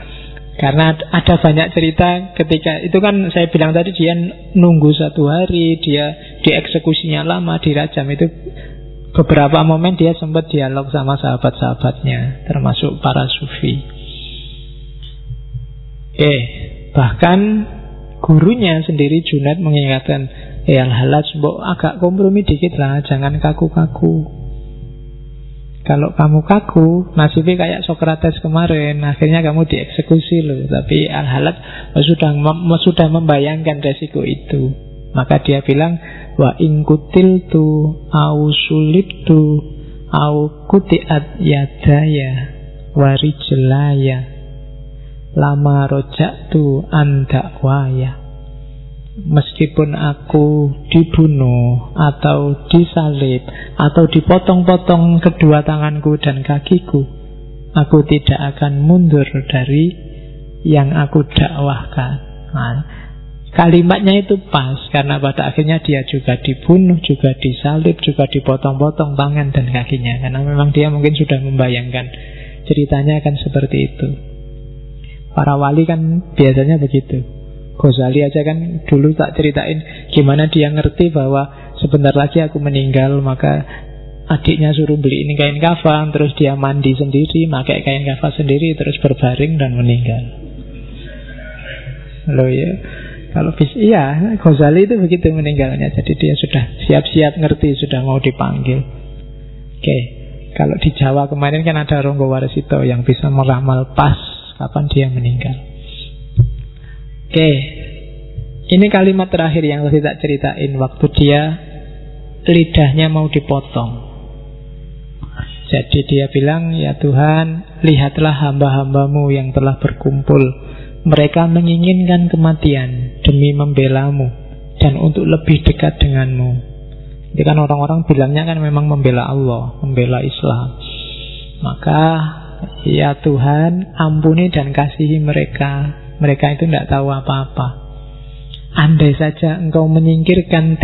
ada banyak cerita ketika itu kan saya bilang tadi, dia nunggu 1 hari, dia dieksekusinya lama, dirajam. Itu beberapa momen dia sempat dialog sama sahabat-sahabatnya, termasuk para sufi. Bahkan gurunya sendiri Junaid mengingatkan, Al-Halaj, agak kompromi dikit lah, jangan kaku-kaku. Kalau kamu kaku, nasibnya kayak Sokrates kemarin, akhirnya kamu dieksekusi loh. Tapi Al-Halaj sudah membayangkan resiko itu. Maka dia bilang, wa in kutiltu au sulibtu au kutiat yadaya wa rijlaya lama roja'tu an dakwaya. Meskipun aku dibunuh atau disalib atau dipotong-potong kedua tanganku dan kakiku, aku tidak akan mundur dari yang aku dakwahkan. Nah, kalimatnya itu pas, karena pada akhirnya dia juga dibunuh, juga disalib, juga dipotong-potong tangan dan kakinya. Karena memang dia mungkin sudah membayangkan ceritanya akan seperti itu. Para wali kan biasanya begitu. Ghazali aja kan dulu tak ceritain gimana dia ngerti bahwa sebentar lagi aku meninggal, maka adiknya suruh beli ini kain kafan, terus dia mandi sendiri, pakai kain kafan sendiri, terus berbaring dan meninggal. Loh ya, kalau iya, Ghazali itu begitu meninggalnya. Jadi dia sudah siap-siap ngerti, sudah mau dipanggil. Kalau di Jawa kemarin kan ada Ronggo Warsito yang bisa meramal pas kapan dia meninggal. Ini kalimat terakhir yang tadi tak ceritain, waktu dia lidahnya mau dipotong. Jadi dia bilang, ya Tuhan, lihatlah hamba-hambamu yang telah berkumpul. Mereka menginginkan kematian demi membelamu dan untuk lebih dekat denganmu. Itu kan orang-orang bilangnya kan memang membela Allah, membela Islam. Maka ya Tuhan, ampuni dan kasihi mereka. Mereka itu tidak tahu apa-apa. Andai saja engkau menyingkapkan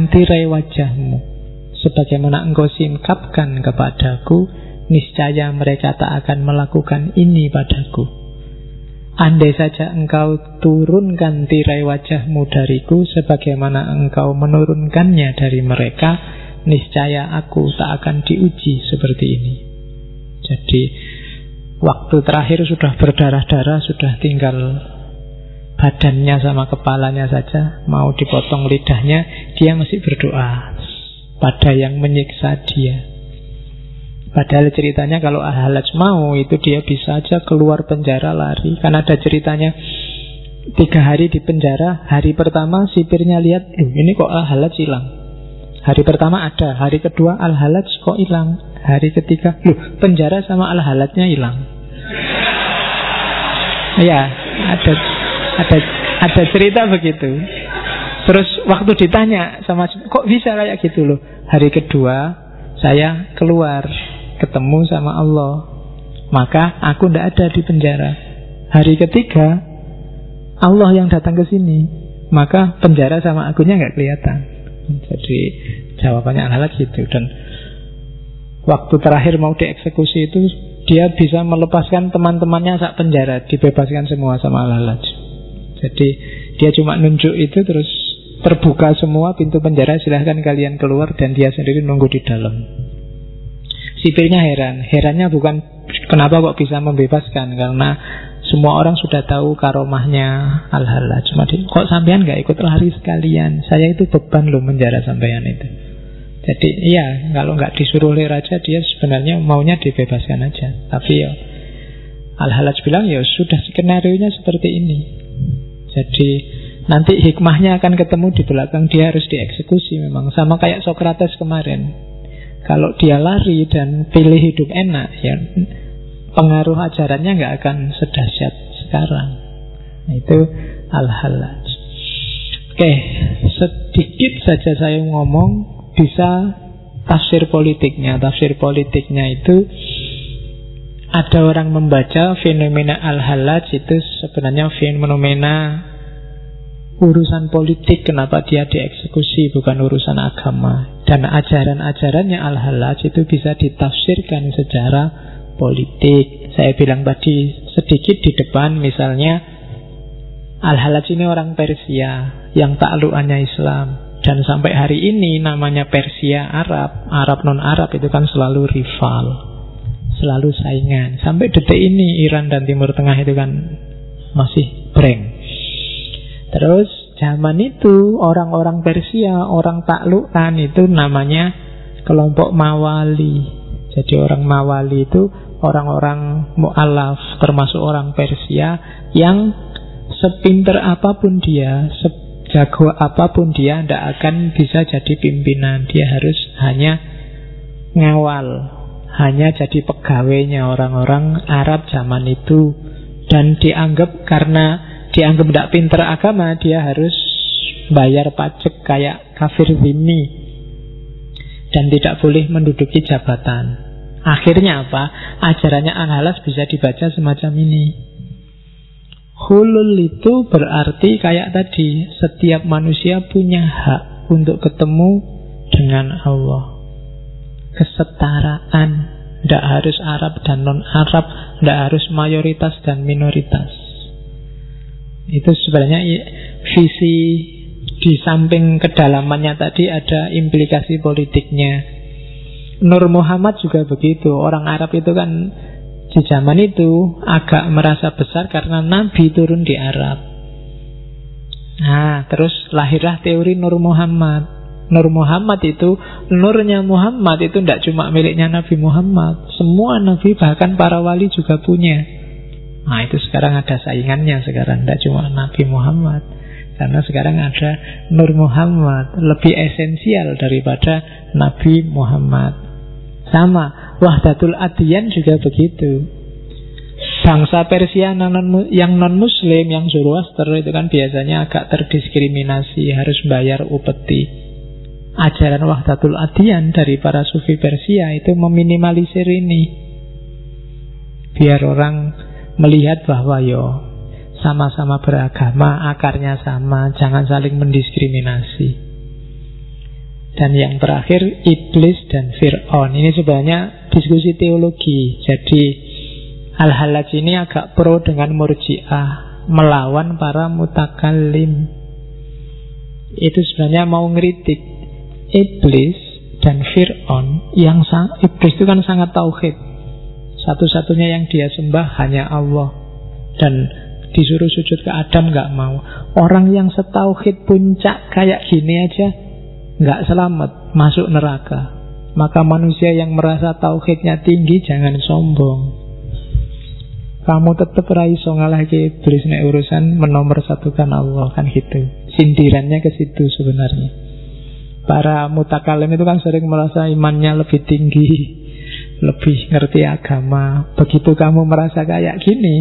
tirai wajahmu sebagaimana engkau singkapkan kepadaku, niscaya mereka tak akan melakukan ini padaku. Andai saja engkau turunkan tirai wajahmu dariku sebagaimana engkau menurunkannya dari mereka, niscaya aku tak akan diuji seperti ini. Jadi waktu terakhir sudah berdarah-darah, sudah tinggal badannya sama kepalanya saja, mau dipotong lidahnya, dia masih berdoa pada yang menyiksa dia. Padahal ceritanya kalau Al-Halaj mau, itu dia bisa aja keluar penjara lari. Karena ada ceritanya 3 hari di penjara. Hari pertama sipirnya lihat, ini kok Al-Halaj hilang. Hari pertama ada, hari kedua Al-Halaj kok hilang, hari ketiga, penjara sama Al-Halajnya hilang. Ya, ada cerita begitu. Terus waktu ditanya sama, kok bisa kayak gitu loh. Hari kedua saya keluar, ketemu sama Allah, maka aku tidak ada di penjara. Hari ketiga Allah yang datang ke sini, maka penjara sama akunya nggak kelihatan. Jadi jawabannya Al-Halaj gitu. Dan waktu terakhir mau dieksekusi itu, dia bisa melepaskan teman-temannya sak penjara, dibebaskan semua sama Al-Halaj. Jadi dia cuma nunjuk itu, terus terbuka semua pintu penjara, silahkan kalian keluar, dan dia sendiri nunggu di dalam. Sipirnya herannya bukan kenapa kok bisa membebaskan, karena semua orang sudah tahu karomahnya Al-Halaj. Cuma kok sampean gak ikut lari sekalian, saya itu beban loh menjara sampean itu. Jadi iya, kalau nggak disuruh oleh raja, dia sebenarnya maunya dibebaskan aja. Tapi ya Al-Halaj bilang, ya sudah, skenario-nya seperti ini. Jadi nanti hikmahnya akan ketemu di belakang, dia harus dieksekusi memang. Sama kayak Sokrates kemarin. Kalau dia lari dan pilih hidup enak, ya pengaruh ajarannya nggak akan sedahsyat sekarang. Nah, itu al-halaj. Oke, sedikit saja saya ngomong, bisa tafsir politiknya. Tafsir politiknya itu ada orang membaca fenomena al-halaj itu sebenarnya fenomena urusan politik, kenapa dia dieksekusi, bukan urusan agama. Dan ajaran-ajarannya al-halaj itu bisa ditafsirkan secara politik. Saya bilang tadi sedikit di depan, misalnya al-halaj ini orang Persia yang taklukannya Islam, dan sampai hari ini namanya Persia Arab, Arab non-Arab itu kan selalu rival, selalu saingan. Sampai detik ini Iran dan Timur Tengah itu kan masih breng. Terus zaman itu orang-orang Persia, orang taklukkan itu namanya kelompok Mawali. Jadi orang Mawali itu orang-orang mu'alaf, termasuk orang Persia yang sepinter apapun dia, sejago apapun dia, tidak akan bisa jadi pimpinan. Dia harus hanya ngawal, hanya jadi pegawainya orang-orang Arab zaman itu. Dan karena dianggap tidak pinter agama, dia harus bayar pajak kayak kafir zimmi, dan tidak boleh menduduki jabatan. Akhirnya apa? Ajarannya al-halaj bisa dibaca semacam ini. Hulul itu berarti kayak tadi, setiap manusia punya hak untuk ketemu dengan Allah. Kesetaraan, tidak harus Arab dan non-Arab, tidak harus mayoritas dan minoritas. Itu sebenarnya visi, di samping kedalamannya tadi ada implikasi politiknya. Nur Muhammad juga begitu. Orang Arab itu kan di zaman itu agak merasa besar karena Nabi turun di Arab. Nah, terus lahirlah teori Nur Muhammad. Nur Muhammad itu, nurnya Muhammad itu tidak cuma miliknya Nabi Muhammad. Semua Nabi, bahkan para wali juga punya. Nah, itu sekarang ada saingannya sekarang, tidak cuma Nabi Muhammad. Karena sekarang ada Nur Muhammad, lebih esensial daripada Nabi Muhammad. Sama, Wahdatul Adyan juga begitu. Bangsa Persia yang non-muslim, yang Zoroaster itu kan biasanya agak terdiskriminasi, harus bayar upeti. Ajaran Wahdatul Adyan dari para sufi Persia itu meminimalisir ini, biar orang melihat bahwa sama-sama beragama, akarnya sama, jangan saling mendiskriminasi. Dan yang terakhir, Iblis dan Fir'aun. Ini sebenarnya diskusi teologi. Jadi al-halaj ini agak pro dengan Murji'ah, melawan para mutakallim. Itu sebenarnya mau ngeritik Iblis dan Fir'aun. Iblis itu kan sangat tauhid, satu-satunya yang dia sembah hanya Allah, dan disuruh sujud ke Adam gak mau. Orang yang setauhid puncak kayak gini aja gak selamat, masuk neraka. Maka manusia yang merasa tauhidnya tinggi jangan sombong. Kamu tetap raiso ngalahke iblis nek urusan menomorsatukan Allah, kan gitu. Sindirannya ke situ sebenarnya. Para mutakalim itu kan sering merasa imannya lebih tinggi, lebih ngerti agama. Begitu kamu merasa kayak gini,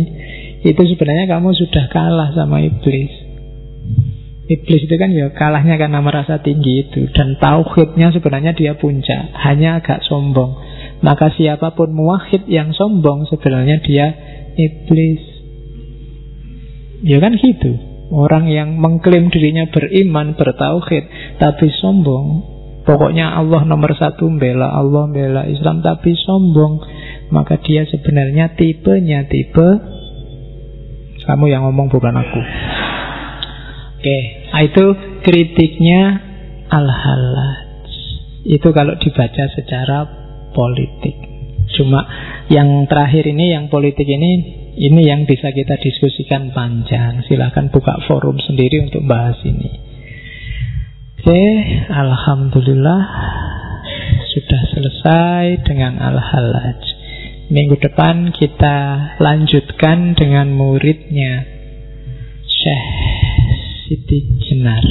itu sebenarnya kamu sudah kalah sama iblis. Iblis itu kan kalahnya karena merasa tinggi itu, dan tauhidnya sebenarnya dia puncak, hanya agak sombong. Maka siapapun muwahhid yang sombong sebenarnya dia iblis. Ya kan gitu. Orang yang mengklaim dirinya beriman, bertauhid, tapi sombong, pokoknya Allah nomor satu, bela Allah, bela Islam, tapi sombong, maka dia sebenarnya tipenya tipe, kamu yang ngomong bukan aku. Oke, itu kritiknya al-halaj. Itu kalau dibaca secara politik. Cuma yang terakhir ini, yang politik ini yang bisa kita diskusikan panjang. Silahkan buka forum sendiri untuk bahas ini. Oke, alhamdulillah sudah selesai dengan al-halaj. Minggu depan kita lanjutkan dengan muridnya Syekh Siti Jenar.